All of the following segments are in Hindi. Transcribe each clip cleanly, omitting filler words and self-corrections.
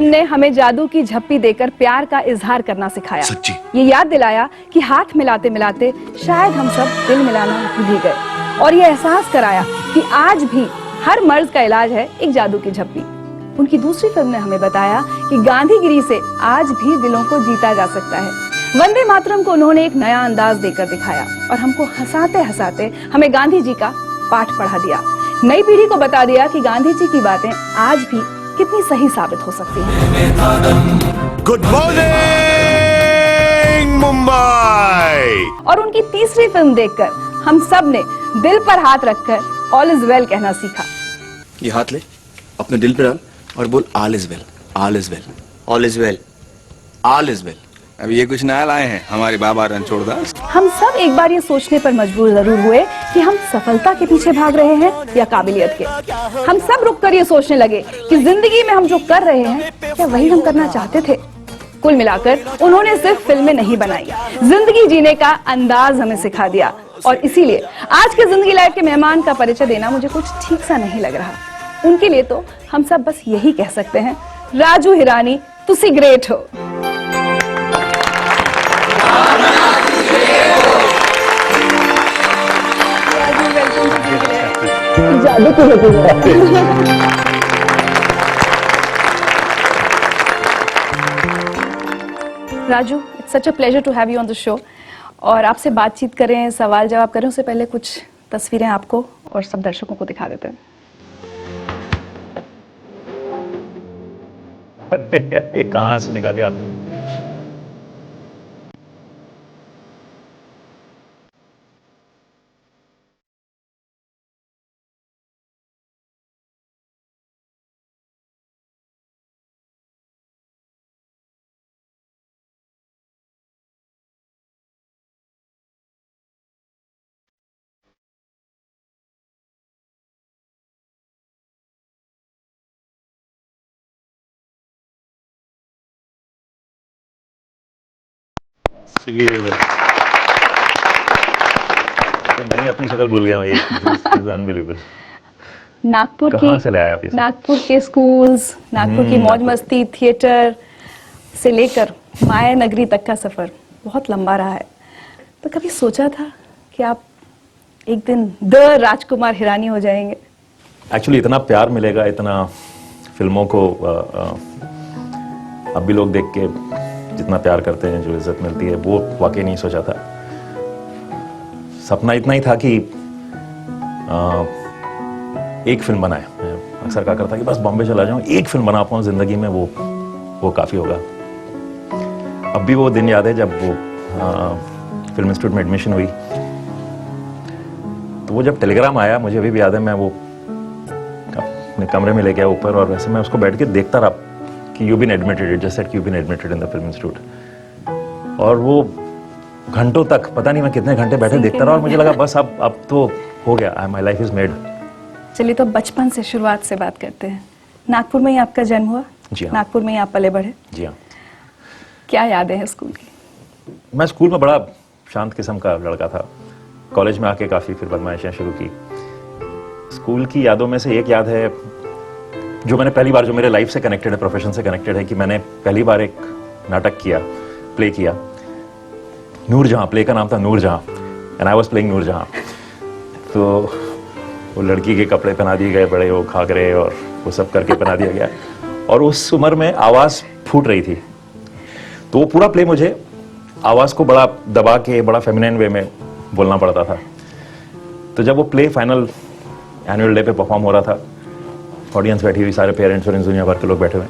ने हमें जादू की झप्पी देकर प्यार का इजहार करना सिखाया। सच्ची। ये याद दिलाया कि हाथ मिलाते मिलाते शायद हम सब दिल मिलाना भूल ही गए, और ये एहसास कराया कि आज भी हर मर्ज का इलाज है एक जादू की झप्पी। उनकी दूसरी फिल्म ने हमें बताया कि गांधीगिरी से आज भी दिलों को जीता जा सकता है। वंदे मातरम को उन्होंने एक नया अंदाज देकर दिखाया और हमको हंसाते हंसाते हमें गांधी जी का पाठ पढ़ा दिया। नई पीढ़ी को बता दिया कि गांधी जी की बातें आज भी कितनी सही साबित हो सकती हैं। Good morning Mumbai. और उनकी तीसरी फिल्म देखकर हम सब ने दिल पर हाथ रखकर ऑल इज वेल कहना सीखा। ये हाथ ले, अपने दिल पे डाल और बोल all is well, all is well, all is well, all is well. अब ये कुछ नया लाए हैं हमारे बाबा रणछोड़दास। हम सब एक बार ये सोचने पर मजबूर जरूर हुए कि हम सफलता के पीछे भाग रहे हैं या काबिलियत के। हम सब रुककर ये सोचने लगे कि जिंदगी में हम जो कर रहे हैं क्या वही हम करना चाहते थे। कुल मिलाकर उन्होंने सिर्फ फिल्में नहीं बनाई, जिंदगी जीने का अंदाज हमें सिखा दिया। और इसीलिए आज के जिंदगी लाइफ के मेहमान का परिचय देना मुझे कुछ ठीक सा नहीं लग रहा। उनके लिए तो हम सब बस यही कह सकते हैं, राजू हिरानी तुसी ग्रेट हो। Raju, it's such a pleasure to have you on the show. और आपसे बातचीत करें, सवाल जवाब करें उससे पहले कुछ तस्वीरें आपको और सब दर्शकों को दिखा देते हैं। ये कहां से निकाले आपने? मैं अपनी शक्ल भूल गया। अनबिलीवेबल। नागपुर कहाँ से लाया आप ये सब? नागपुर के स्कूल्स, नागपुर की मौज मस्ती, थिएटर से लेकर माया नगरी तक का सफर बहुत लंबा रहा है। तो कभी सोचा था कि आप एक दिन द राजकुमार हिरानी हो जाएंगे? एक्चुअली इतना प्यार मिलेगा, इतना फिल्मों को अब भी लोग देख के जितना प्यार करते हैं, जो इज्जत मिलती है, वो वाकई नहीं सोचा था। सपना इतना ही था कि एक फिल्म बनाए। मैं अक्सर कहा करता कि बस बॉम्बे चला जाऊं, एक फिल्म बना पाऊं जिंदगी में, वो काफी होगा। अब भी वो दिन याद है जब वो फिल्म इंस्टीट्यूट में एडमिशन हुई, तो वो जब टेलीग्राम आया, मुझे अभी भी याद है, मैं वो अपने कमरे में ले गया ऊपर, और वैसे मैं उसको बैठ के देखता रहा कि you been admitted, just that you been admitted in the film institute. और वो घंटों तक, पता नहीं मैं कितने घंटे बैठे देखता रहा, और मुझे लगा बस अब तो हो गया, माय लाइफ इज मेड। चलिए तो बचपन से शुरुआत से बात करते हैं। नागपुर में ही आपका जन्म हुआ? जी हाँ। नागपुर में ही आप पले बढ़े? जी हाँ। क्या यादें हैं स्कूल की? मैं स्कूल में बड़ा शांत किस्म का लड़का था। कॉलेज में आके काफ़ी फिर बदमाशियाँ शुरू की। स्कूल की यादों में से एक याद है जो मैंने पहली बार, जो मेरे लाइफ से कनेक्टेड है, प्रोफेशन से कनेक्टेड है, कि मैंने पहली बार एक नाटक किया, प्ले किया, नूरजहां। प्ले का नाम था Noorjahan, and I was playing Noorjahan. तो वो लड़की के कपड़े पहना दिए गए, बड़े वो घाघरे और वो सब करके पहना दिया गया, और उस उम्र में आवाज़ फूट रही थी। तो वो पूरा प्ले मुझे आवाज़ को बड़ा दबा के, बड़ा फेमिनिन वे में बोलना पड़ता था। तो जब वो प्ले फाइनल एनुअल डे पे परफॉर्म हो रहा था, ऑडियंस बैठी हुई, सारे पेरेंट्स और दुनिया भर के लोग बैठे हुए,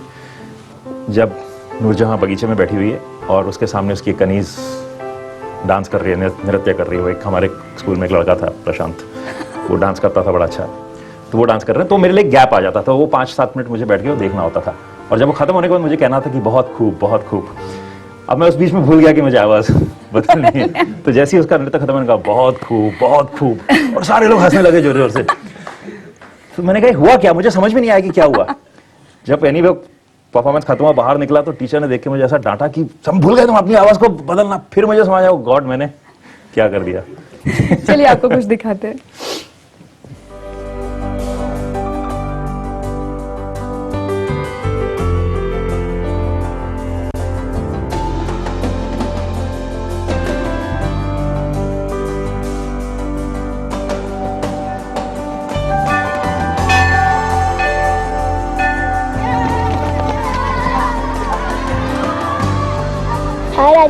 जब नूरजहां बगीचे में बैठी हुई है और उसके सामने उसकी एक कनीज डांस कर रही है, नृत्य कर रही है। वो एक हमारे स्कूल में एक लड़का था प्रशांत, वो डांस करता था बड़ा अच्छा, तो वो डांस कर रहे हैं, तो मेरे लिए गैप आ जाता था। वो 5-7 मिनट मुझे बैठ के वो देखना होता था, और जब वो खत्म होने के बाद मुझे कहना था कि बहुत खूब, बहुत खूब। अब मैं उस बीच में भूल गया कि मुझे आवाज़ बदलनी है, तो जैसे ही उसका नृत्य खत्म होने का, बहुत खूब, बहुत खूब, और सारे लोग हंसने लगे जोर जोर से। तो मैंने कहा हुआ क्या, मुझे समझ में नहीं आया कि क्या हुआ। जब एनीवे परफॉर्मेंस खत्म हुआ, बाहर निकला, तो टीचर ने देख के मुझे ऐसा डांटा कि सब भूल गए तुम अपनी आवाज़ को बदलना। फिर मुझे समझ आया, गॉड मैंने क्या कर दिया। चलिए आपको कुछ दिखाते हैं।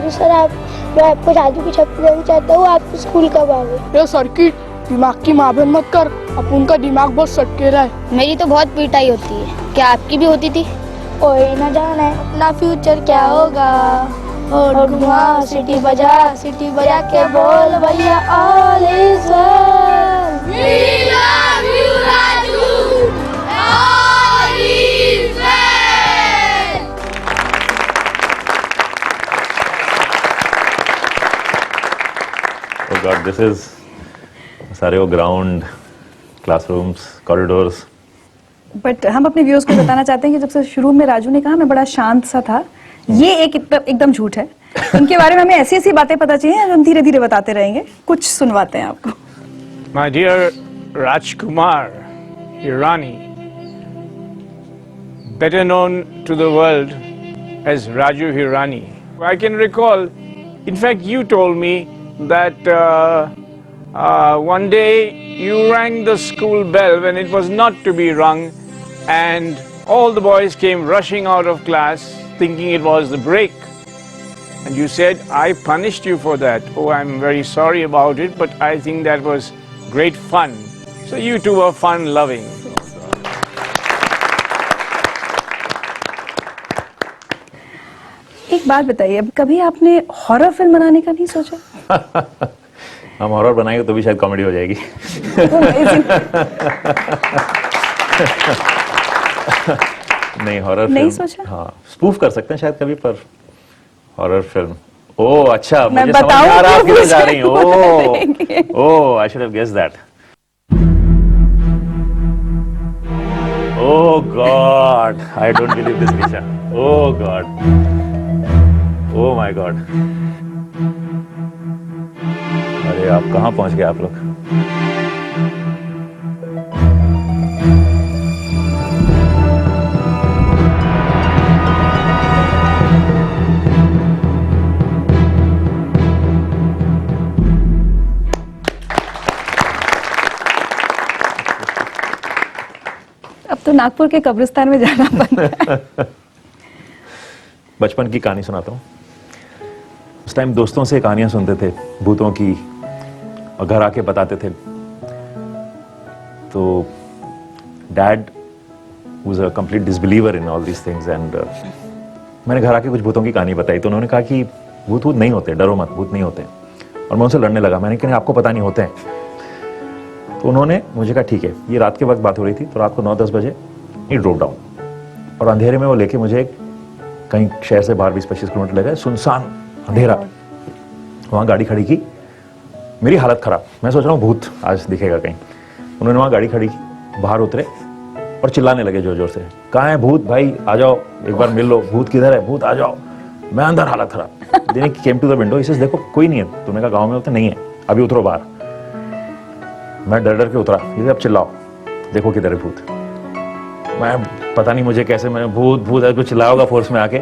तो सर मैं आपको जादू की छप्पी देना चाहता हूँ, आप स्कूल कब आओगे? ये सर की दिमाग की माबन मत कर, अब उनका दिमाग बहुत सटके रहा है। मेरी तो बहुत पिटाई होती है, क्या आपकी भी होती थी? कोई न जाने अपना फ्यूचर क्या होगा, और घुमा सिटी बजा के बोल भैया all is well. We love you Raju, all is well. Oh God, this is सारे वो ग्राउंड, क्लासरूम्स, कॉरिडोर्स। बट हम अपने व्यूअर्स को बताना चाहते हैं कि जब से शुरू में राजू ने कहा मैं बड़ा शांत सा था, ये एकदम झूठ है। इनके बारे में हमें ऐसी ऐसी बातें पता चाहिए, हम धीरे धीरे बताते रहेंगे। कुछ सुनवाते हैं आपको। My dear Rajkumar Hirani, better known to the world as Raju Hirani. I can recall, in fact, you told me that one day you rang the school bell when it was not to be rung, and all the boys came rushing out of class thinking it was the break. And you said, I punished you for that. Oh, I'm very sorry about it, but I think that was great fun. So you two were fun-loving. एक बात बताइए, कभी आपने हॉरर फिल्म बनाने का नहीं सोचा? हम हॉरर बनाएंगे तो भी शायद कॉमेडी हो जाएगी। नहीं, हॉरर नहीं फिल्म सोचा? हाँ, स्पूफ कर सकते हैं शायद कभी, पर हॉरर फिल्म। ओह अच्छा, मैं मुझे समझ में आ रहा है आप किधर जा रही हो। बताऊं? Oh, I should have guessed that. Oh God, I don't believe this, Nisha. Oh God. Oh my God. अरे आप कहाँ पहुँच गए आप लोग? अब तो नागपुर के कब्रिस्तान में जाना पड़ता है। बचपन की कहानी सुनाता हूँ। उस टाइम दोस्तों से कहानियां सुनते थे भूतों की, और घर आके बताते थे। तो dad was a complete disbeliever in all these things, and मैंने घर आके कुछ भूतों की कहानी बताई तो उन्होंने कहा कि भूत नहीं होते, डरो मत, भूत नहीं होते। और मैं उनसे लड़ने लगा। मैंने कहा आपको पता नहीं होते हैं। तो उन्होंने मुझे कहा ठीक है, ये रात के वक्त बात हो रही थी, तो रात को 9-10 बजे ही ड्रोप डाउन, और अंधेरे में वो लेके मुझे कहीं शहर से बाहर 20-25 किलोमीटर ले गए, सुनसान अंधेरा। वहाँ गाड़ी खड़ी की, मेरी हालत खराब, मैं सोच रहा हूँ भूत आज दिखेगा कहीं। उन्होंने वहाँ गाड़ी खड़ी की, बाहर उतरे और चिल्लाने लगे जोर जोर से, कहाँ है भूत भाई, आ जाओ एक बार मिल लो, भूत किधर है, भूत आ जाओ। मैं अंदर, हालत खराब। Then he came to the window, ही देखो कोई नहीं है। तुमने कहा गाँव में होते, नहीं है, अभी उतरो बाहर। मैं डर डर के उतरा, ये अब चिल्लाओ, देखो किधर है भूत। मैं पता नहीं मुझे कैसे, मैं भूत भूत है कुछ चिल्लाया होगा फोर्स में आके।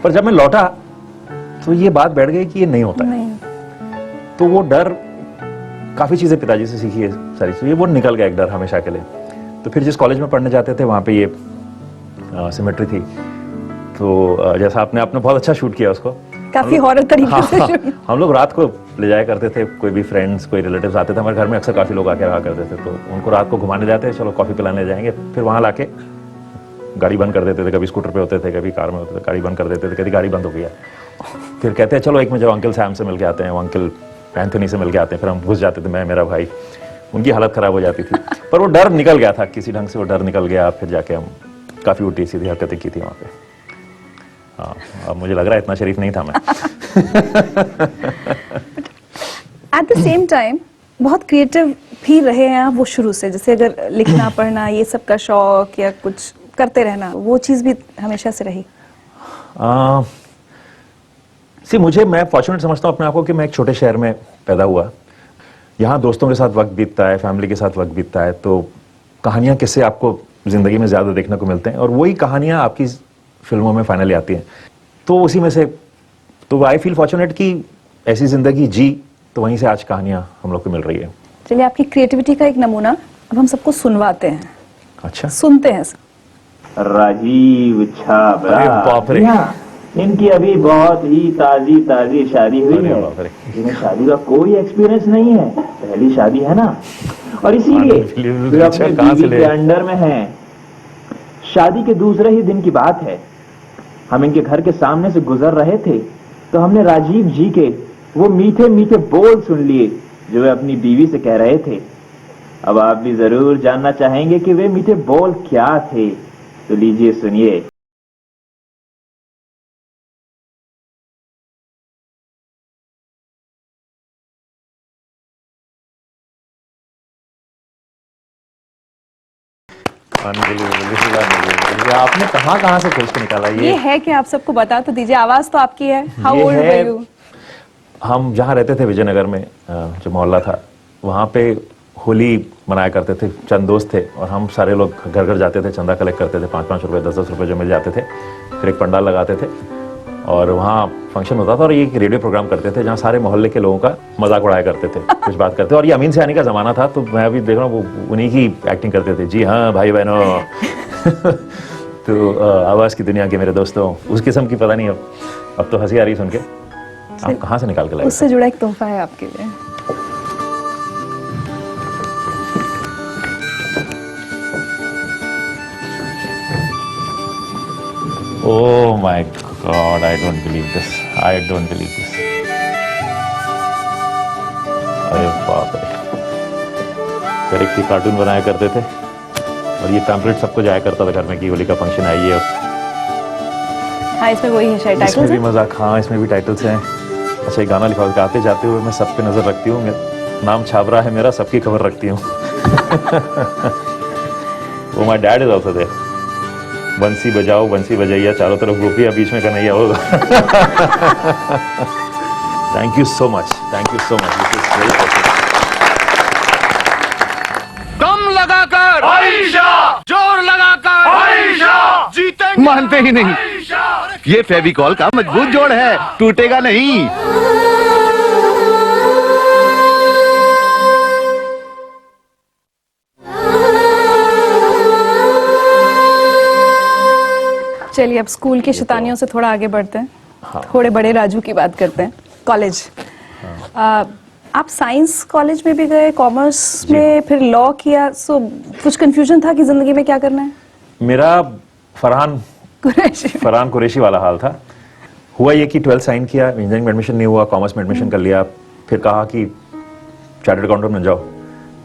पर जब मैं लौटा तो ये बात बैठ गई कि ये नहीं होता है। तो वो डर, काफी चीजें पिताजी से सीखी है सारी चीजें, वो निकल गया एक डर हमेशा के लिए। तो फिर जिस कॉलेज में पढ़ने जाते थे वहाँ पे ये सिमेट्री थी, तो जैसा आपने बहुत अच्छा शूट किया उसको, काफी हॉरर तरीके से। हम लोग रात को ले जाया करते थे, कोई भी फ्रेंड्स, कोई रिलेटिव्स आते थे हमारे घर में, अक्सर काफी लोग आके रहा करते थे, तो उनको रात को घुमाने जाते, चलो कॉफी पिलाने जाएंगे। फिर वहां लाके गाड़ी बंद कर देते थे, कभी स्कूटर पे होते थे, कभी कार में होते थे, गाड़ी बंद कर देते थे, कभी गाड़ी बंद हो गई है। फिर कहते हैं चलो एक में जब अंकल सैम से मिल के आते हैं, वो अंकल एंथोनी से मिल के आते हैं, फिर हम घुस जाते थे, मैं मेरा भाई। उनकी हालत खराब हो जाती थी, पर वो डर निकल गया था किसी ढंग से, वो डर निकल गया। फिर जाके हम काफी उल्टी सीधी हरकतें की थी वहाँ पे। हाँ, अब मुझे लग रहा है इतना शरीफ नहीं था मैं। एट द सेम टाइम बहुत क्रिएटिव भी रहे हैं आप वो शुरू से, जैसे अगर लिखना पढ़ना ये सब का शौक या कुछ करते रहना, वो चीज भी हमेशा से रही? मैं फॉर्चुनेट समझता हूँ अपने आप को कि मैं एक छोटे शहर में पैदा हुआ। यहाँ दोस्तों के साथ वक्त बीतता है, फैमिली के साथ वक्त बीतता है, तो कहानियाँ किससे आपको जिंदगी में ज्यादा देखने को मिलते हैं, और वही कहानियाँ आपकी फिल्मों में फाइनली आती हैं। तो उसी में से, तो आई फील फॉर्चुनेट कि ऐसी जिंदगी जी, तो वहीं से आज कहानियां हम लोग को मिल रही है। चलिए आपकी क्रिएटिविटी का एक नमूना अब हम सबको सुनवाते हैं। अच्छा, सुनते हैं। राजीव छाबड़ा। अरे बाप रे। इनकी अभी बहुत ही ताजी ताजी शादी हुई है, जिन्हें शादी का कोई एक्सपीरियंस नहीं है, पहली शादी है ना, और इसीलिए वे अपने बीवी के अंडर में हैं। शादी के दूसरे ही दिन की बात है, हम इनके घर के सामने से गुजर रहे थे तो हमने राजीव जी के वो मीठे मीठे बोल सुन लिए जो वे अपनी बीवी से कह रहे थे। अब आप भी जरूर जानना चाहेंगे कि वे मीठे बोल क्या थे, तो लीजिए सुनिए। आपने कहाँ से खोज के निकाला ये है कि आप सबको बता तो दीजिए, आवाज तो आपकी है। How old were you? हम जहाँ रहते थे विजयनगर में, जो मोहल्ला था, वहाँ पे होली मनाया करते थे। चंद दोस्त थे और हम सारे लोग घर घर जाते थे, चंदा कलेक्ट करते थे, 5-5 रुपए 10-10 रुपए जो मिल जाते थे। फिर एक पंडाल लगाते थे और वहाँ फंक्शन होता था और ये एक रेडियो प्रोग्राम करते थे जहाँ सारे मोहल्ले के लोगों का मजाक उड़ाया करते थे, कुछ बात करते। और ये अमीन सयानी का जमाना था, तो मैं अभी देख रहा हूँ वो उन्हीं की एक्टिंग करते थे। जी हाँ भाई बहनों तो आवाज की दुनिया के मेरे दोस्तों, उस किस्म की पता नहीं। अब तो हंसी आ रही सुन के। आप कहाँ से निकाल के लाए? उससे जुड़ा एक तोहफा है आपके लिए। Oh my God, I don't believe this. I don't believe this. अरे बाप रे, करेक्ट कार्टून बनाया करते थे और ये पैम्पलेट सबको जाया करता था घर में कि होली का फंक्शन आई है। हाँ, इसमें वही है शायद टाइटल्स। इसमें भी मजाक, हाँ इसमें भी टाइटल्स हैं। अच्छा, ये गाना लिखा हुआ, आते जाते हुए मैं सब पे नजर रखती हूँ, नाम छाबरा है मेरा, सबकी खबर रखती हूँ। वो my dad is also there. बंसी बजाओ बंसी बजाइया, चारों तरफ गोपियां बीच में कन्हैया होगा। Thank you so much, thank you so much. This is very special. दम लगाकर आयशा, जोर लगाकर आयशा, जीतेंगे। मानते ही नहीं, ये फेविकॉल का मजबूत जोड़ है, टूटेगा नहीं। चलिए अब स्कूल की शैतानियों से थोड़ा आगे बढ़ते हैं। हाँ। थोड़े बड़े राजू की बात करते हैं। कॉलेज, आप साइंस कॉलेज में भी गए, कॉमर्स में, फिर लॉ किया, सो कुछ कंफ्यूजन था कि जिंदगी में क्या करना है? मेरा फरहान कुरैशी वाला हाल था। हुआ ये कि 12th साइन किया, इंजीनियरिंग में एडमिशन नहीं हुआ, कॉमर्स में एडमिशन कर लिया। फिर कहा कि चार्टर्ड अकाउंटेंट बन जाओ,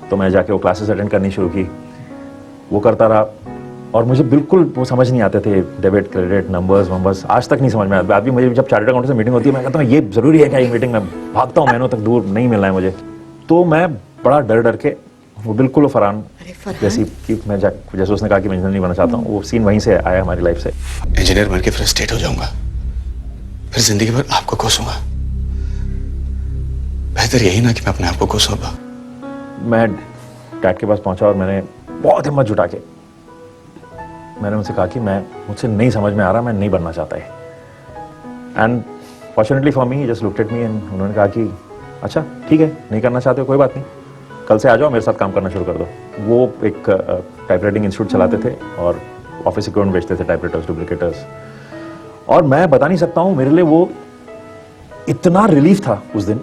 तो मैं जाके वो क्लासेस अटेंड करनी शुरू की, वो करता रहा। और मुझे बिल्कुल वो समझ नहीं आते थे, डेबिट क्रेडिट नंबर्स आज तक नहीं समझ में आता। अभी मुझे जब चार्टर्ड अकाउंटेंट से मीटिंग होती है, मैं कहता हूँ ये जरूरी है क्या ये मीटिंग, में भागता हूँ महीनों तक, दूर नहीं मिलना है मुझे। तो मैं बड़ा डर के, वो बिल्कुल फरहान जैसी कि मैं जैसे उसने कहा कि मैं इंजीनियर नहीं बनना चाहता हूँ, वो सीन वहीं से आया हमारी लाइफ से। इंजीनियर बन के फ्रस्ट्रेट हो जाऊंगा, फिर जिंदगी भर आपको कोसूंगा। बेहतर यही ना कि मैं अपने आप को कोसूं। मैं डैड के पास पहुंचा और मैंने बहुत हिम्मत जुटा के मैंने उनसे कहा कि मुझसे नहीं समझ में आ रहा, मैं नहीं बनना चाहता है। And fortunately for me just looked at me and उन्होंने कहा कि अच्छा ठीक है, नहीं करना चाहते हो कोई बात नहीं, कल से आ जाओ, मेरे साथ काम करना शुरू कर दो। वो एक टाइपराइटिंग इंस्टीट्यूट चलाते थे और ऑफिस इक्विपमेंट बेचते थे, टाइपराइटर्स, डुप्लीकेटर्स। और मैं बता नहीं सकता हूँ, मेरे लिए वो इतना रिलीफ था उस दिन,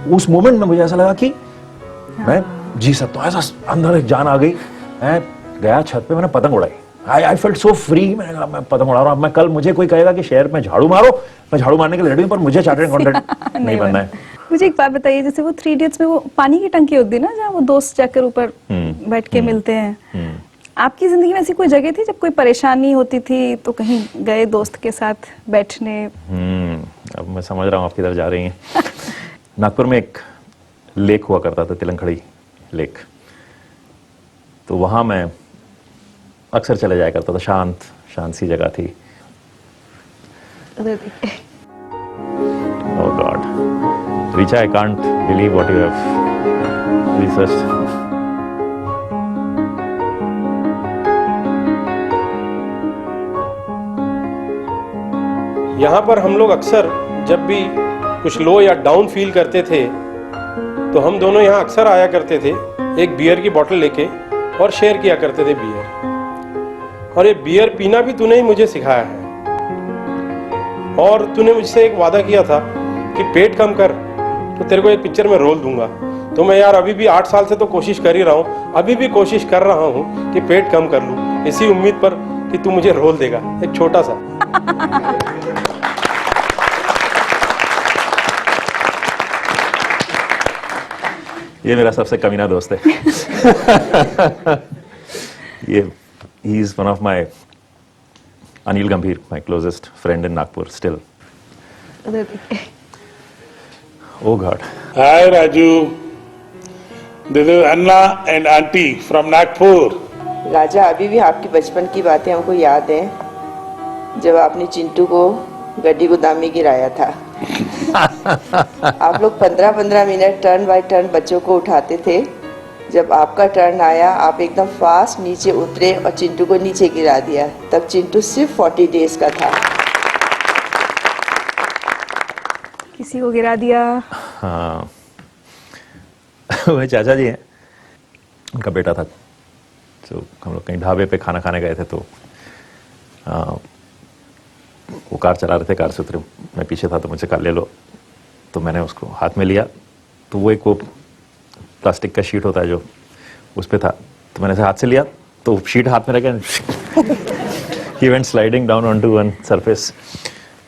उस मोमेंट में मुझे ऐसा लगा कि मैं जी सकता हूँ, ऐसा अंदर एक जान आ गई। मैं गया छत पे, मैंने पतंग उड़ाई। I felt so free. मैंने कहा मैं पतंग उड़ा रहा हूँ। अब मैं कल मुझे कोई कहेगा कि शहर में झाड़ू मारो, मैं झाड़ू मारने के लिए रेडी हूँ, पर मुझे चार्टर्ड अकाउंटेंट नहीं बनना है। मुझे एक बात बताइए, जैसे वो 3 इडियट्स में वो पानी की टंकी होती है ना, जहाँ वो दोस्त जाकर ऊपर बैठ के मिलते हैं, आपकी जिंदगी में ऐसी कोई जगह थी जब कोई परेशानी होती थी तो कहीं गए दोस्त के साथ बैठने? अब मैं समझ रहा हूँ आप किधर जा रही हैं। नागपुर में एक लेक हुआ करता था, तिलंखड़ी लेक, तो वहां मैं अक्सर चले जाया करता था। शांत सी जगह थी। Oh God, Richa, I can't believe what you have researched. यहाँ पर हम लोग अक्सर जब भी कुछ लो या डाउन फील करते थे तो हम दोनों यहाँ अक्सर आया करते थे, एक बियर की बोतल लेके, और शेयर किया करते थे बियर। और ये बियर पीना भी तूने ही मुझे सिखाया है। और तूने मुझसे एक वादा किया था कि पेट कम कर तो तेरे को एक पिक्चर में रोल दूंगा। तो मैं यार अभी भी 8 साल से तो कोशिश कर ही रहा हूँ, अभी भी कोशिश कर रहा हूँ कि पेट कम कर लूँ, इसी उम्मीद पर कि तू मुझे रोल देगा, एक छोटा सा। ये मेरा सबसे कमीना दोस्त है। ये he is one of my Anil Gambhir, my closest friend in Nagpur still. Oh God. Hi Raju, this is Anna and Auntie from Nagpur. राजा, अभी भी आपकी बचपन की बातें हमको याद हैं जब आपने चिंटू को गड्डी गोदाम में गिराया था। आप लोग 15-15 मिनट टर्न बाय टर्न बच्चों को उठाते थे। जब आपका टर्न आया आप एकदम फास्ट नीचे उतरे और चिंटू को नीचे गिरा दिया। तब चिंटू सिर्फ 40 डेज का था। किसी को गिरा दिया? हाँ, वह चाचा जी हैं, उनका बेटा था। तो हम लोग कहीं ढाबे पे खाना खाने गए थे, तो वो कार चला रहे थे, कार से उतरे, मैं पीछे था तो मुझे कहा ले लो, तो मैंने उसको हाथ में लिया, तो वो एक वो प्लास्टिक का शीट होता है जो उस पे था, तो मैंने हाथ से लिया तो शीट हाथ में रख गया। He went sliding down on to one surface.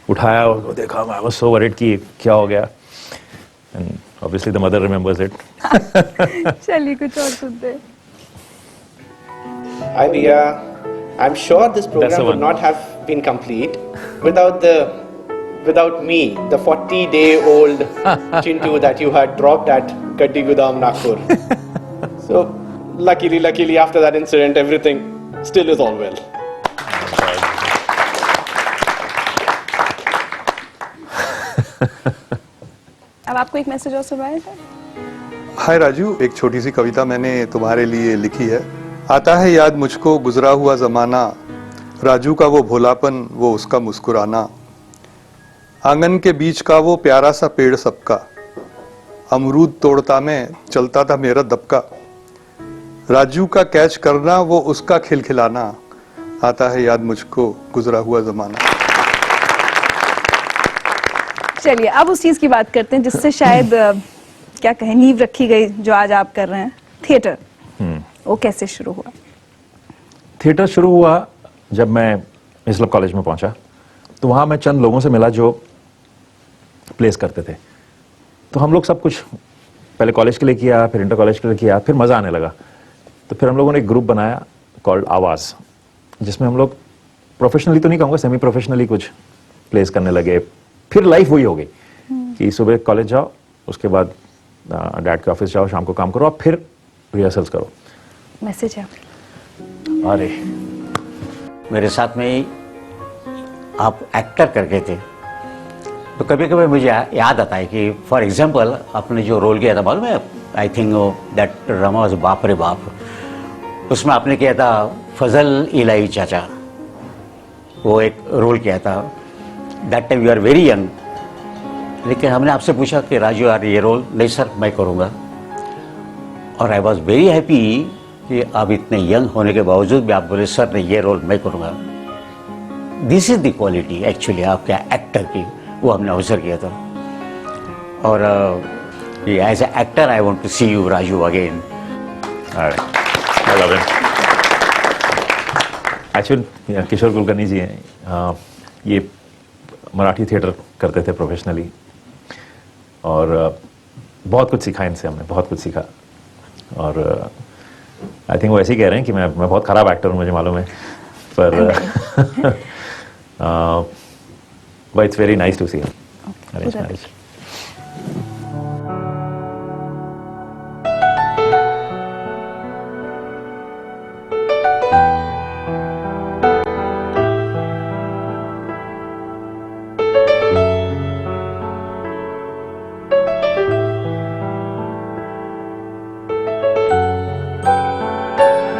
उठाया और देखा, आई वाज सो वरीड कि क्या हो गया, and obviously the mother remembers it. चलिए कुछ और सुनते हैं। Hi Dia, I'm sure this program would not have been complete without me, the 40-day-old Chintu that you had dropped at Gaddi Gudam, Nagpur. So luckily after that incident, everything still is all well. अब आपको एक मैसेज और सुनाया था। हाय राजू, एक छोटी सी कविता मैंने तुम्हारे लिए लिखी है। आता है याद मुझको गुजरा हुआ जमाना, राजू का वो भोलापन, वो उसका मुस्कुराना, आंगन के बीच का वो प्यारा सा पेड़ सबका, अमरूद तोड़ता मैं चलता था मेरा दबका, राजू का कैच करना वो उसका खिलखिलाना, आता है याद मुझको गुजरा हुआ जमाना। चलिए अब उस चीज की बात करते हैं जिससे शायद क्या कहें, नींव रखी गई जो आज आप कर रहे हैं, थिएटर। वो कैसे शुरू हुआ? थिएटर शुरू हुआ जब मैं हिस्लॉप कॉलेज में पहुंचा, तो वहां मैं चंद लोगों से मिला जो प्लेस करते थे। तो हम लोग सब कुछ पहले कॉलेज के लिए किया, फिर इंटर कॉलेज के लिए किया, फिर मजा आने लगा। तो फिर हम लोगों ने एक ग्रुप बनाया कॉल्ड आवाज, जिसमें हम लोग प्रोफेशनली तो नहीं कहूँगा, सेमी प्रोफेशनली कुछ प्लेस करने लगे। फिर लाइफ वही हो गई कि सुबह कॉलेज जाओ, उसके बाद डैड के ऑफिस जाओ, शाम को काम करो, और फिर रिहर्सल्स करो। मैसेज है। अरे मेरे साथ में आप एक्टर करके थे, तो कभी कभी मुझे याद आता है कि फॉर एग्जांपल आपने जो रोल किया था, मालूम है, I think that drama was बाप रे बाप, उसमें आपने किया था फजल इलाही चाचा, वो एक रोल किया था। That time you are very young, लेकिन हमने आपसे पूछा कि राजू यार ये रोल, नहीं सर मैं करूँगा, और आई वॉज वेरी हैप्पी कि आप इतने यंग होने के बावजूद भी आप बोले सर नहीं ये रोल मैं करूँगा। This is the quality actually आपके एक्टर की, वो हमने अवसर किया था। और as a actor I want to see you Raju again. Actually Kishore Kulkarni ji हैं, ये मराठी थिएटर करते थे प्रोफेशनली, और बहुत कुछ सीखा इनसे हमने, बहुत कुछ सीखा। और आई थिंक वो ऐसे ही कह रहे हैं कि मैं बहुत खराब एक्टर हूँ, मुझे मालूम है, पर but it's very nice to see him. Arranged marriage.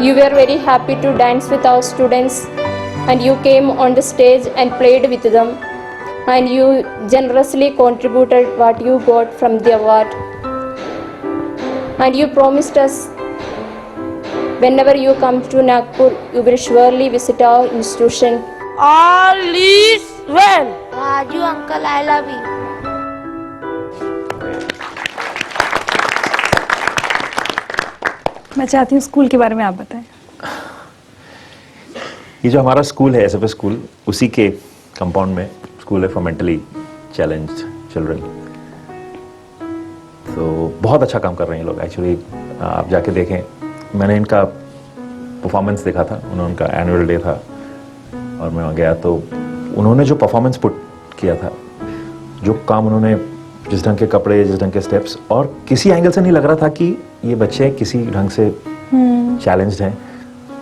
You were very happy to dance with our students, and you came on the stage and played with them, and you generously contributed what you got from the award, and you promised us whenever you come to Nagpur you will surely visit our institution. Alice well. Raju uncle, I love you. मैं चाहती हूँ स्कूल के बारे में आप बताएं। ये जो हमारा स्कूल है एसएफएस स्कूल, उसी के कंपाउंड में स्कूल है फॉर मेंटली चैलेंज्ड चिल्ड्रन। तो बहुत अच्छा काम कर रहे हैं ये लोग एक्चुअली। आप जाके देखें, मैंने इनका परफॉर्मेंस देखा था, उनका एनुअल डे था और मैं वहाँ गया तो उन्होंने जो परफॉर्मेंस पुट किया था, जो काम उन्होंने, जिस ढंग के कपड़े, जिस ढंग के स्टेप्स, और किसी एंगल से नहीं लग रहा था कि ये बच्चे किसी ढंग से चैलेंज्ड हैं।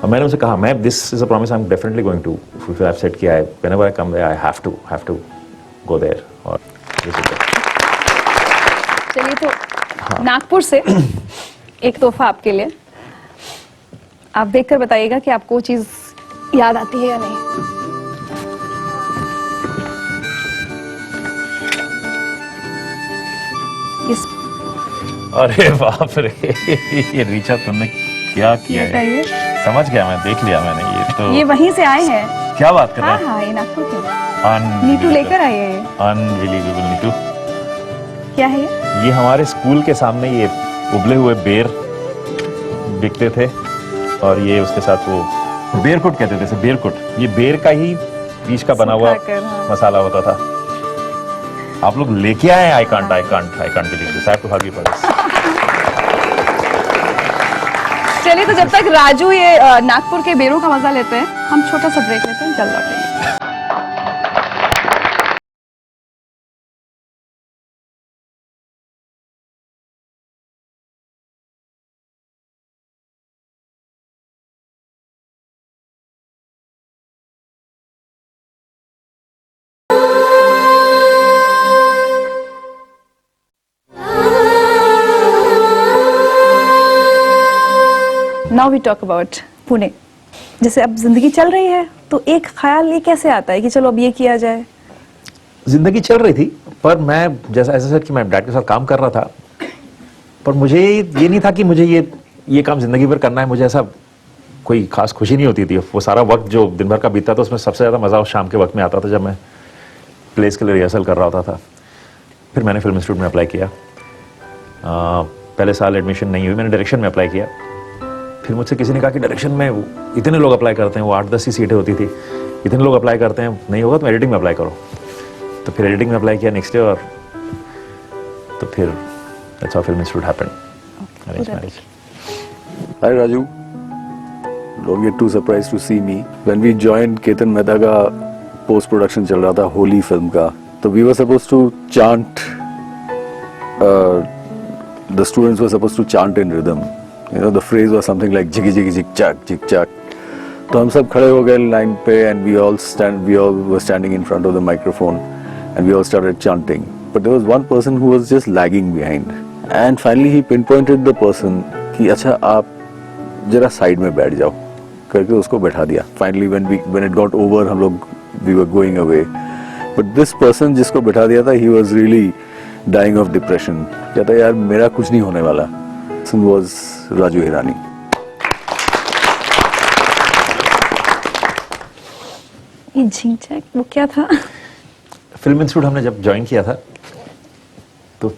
और मैंने उनसे कहा, मैं this is a promise, I am definitely going to fulfil. I have said कि I whenever I come there I have to go there. और चलिए तो नागपुर से एक तोहफा आपके लिए, आप देखकर बताइएगा कि आपको वो चीज याद आती है या नहीं। इस अरे बाप रे, ये रीचा तुमने क्या किया है? समझ गया मैं, देख लिया मैंने। ये तो ये वहीं से आए हैं। क्या बात कर रहे हैं? हाँ, ये नागपुर के नीटू लेकर आए हैं। अनबिलीवेबल नीटू। क्या है ये हमारे स्कूल के सामने ये उबले हुए बेर बिकते थे और ये उसके साथ वो बेरकुट कहते थे, इसे बेरकुट। ये बेर का ही बीज का बना हुआ मसाला होता था। आप लोग लेके आए? I can't believe this. I have to hug you for this. चलिए तो जब तक राजू ये नागपुर के बेरों का मजा लेते हैं, हम छोटा सा ब्रेक लेते हैं, चल लौटेंगे। Now we talk about Pune. जैसे अब जिंदगी चल रही है तो एक ख्याल ये कैसे आता है कि चलो अब ये किया जाए? जिंदगी चल रही थी, पर मैं जैसा ऐसा सर कि मैं डैड के साथ काम कर रहा था, पर मुझे ये नहीं था कि मुझे ये काम जिंदगी भर करना है। मुझे ऐसा कोई खास खुशी नहीं होती थी। वो सारा वक्त जो दिन भर का बीतता था, उसमें सबसे ज़्यादा मज़ा उस शाम के वक्त में आता था जब मैं प्लेस के लिए रिहर्सल कर रहा होता था। फिर मैंने फिल्म इंस्टीट्यूट में अप्लाई किया। पहले साल एडमिशन नहीं हुई, मैंने डायरेक्शन में अप्लाई किया। फिर मुझसे किसी ने कहा कि डायरेक्शन में इतने लोग अप्लाई करते हैं, वो 8-10 ही सीटें होती थी, इतने लोग अप्लाई करते हैं, नहीं होगा तो एडिटिंग में अप्लाई करो। तो फिर एडिटिंग में अप्लाई किया नेक्स्ट ईयर, और तो फिर that's how film institute happened. Arrange marriage. Hi Raju, don't get too surprised to see me. When we joined, Ketan Mehta का पोस्ट प्रोडक्शन चल रहा था होली फिल्म का, तो we were supposed to chant, the students were supposed to chant in rhythm. You know, the phrase was something like jiggy jiggy jig chak. तो हम सब खड़े हो गए लाइन पे, and we all were standing in front of the microphone, and we all started chanting. But there was one person who was just lagging behind, and finally he pinpointed the person कि अच्छा आप जरा साइड में बैठ जाओ करके उसको बैठा दिया। Finally when it got over, हम लोग we were going away, but this person जिसको बैठा दिया था, he was really dying of depression. कहता यार मेरा कुछ नहीं होने वाला। This was Raju Hirani. ये झिंझक वो क्या था? फिल्म इंस्टीट्यूट हमने जब ज्वाइन किया था, तो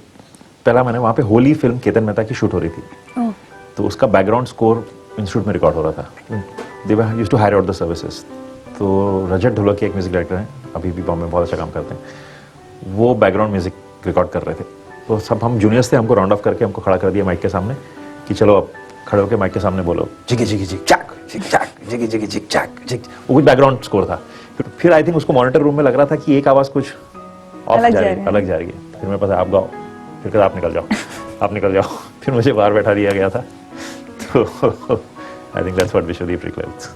पहला मैंने वहाँ पे होली फिल्म केतन मेहता की शूट हो रही थी। तो उसका बैकग्राउंड स्कोर इंस्टीट्यूट में रिकॉर्ड हो रहा था। They were used to hire out the services. तो रजत ढोलकिया एक म्यूजिक डायरेक्टर हैं, अभी भी बॉम्बे में बहुत अच्छा काम करते हैं, वो बैकग्राउंड म्यूजिक रिकॉर्ड कर रहे थे। तो सब हम जूनियर्स थे, हमको राउंड ऑफ करके हमको खड़ा कर दिया माइक के सामने कि चलो अब खड़े होकर माइक के सामने बोलो जिगी जिगी जिग चाक जिग चाक जिगी जिगी जिग चाक जिग। वो कुछ बैकग्राउंड स्कोर था। फिर आई थिंक उसको मॉनिटर रूम में लग रहा था कि एक आवाज़ कुछ अलग जा रही है। फिर मेरे पास आप गाओ, फिर कहता आप निकल जाओ। फिर मुझे बाहर बैठा दिया गया था। तो I think that's what Vishwadeep request.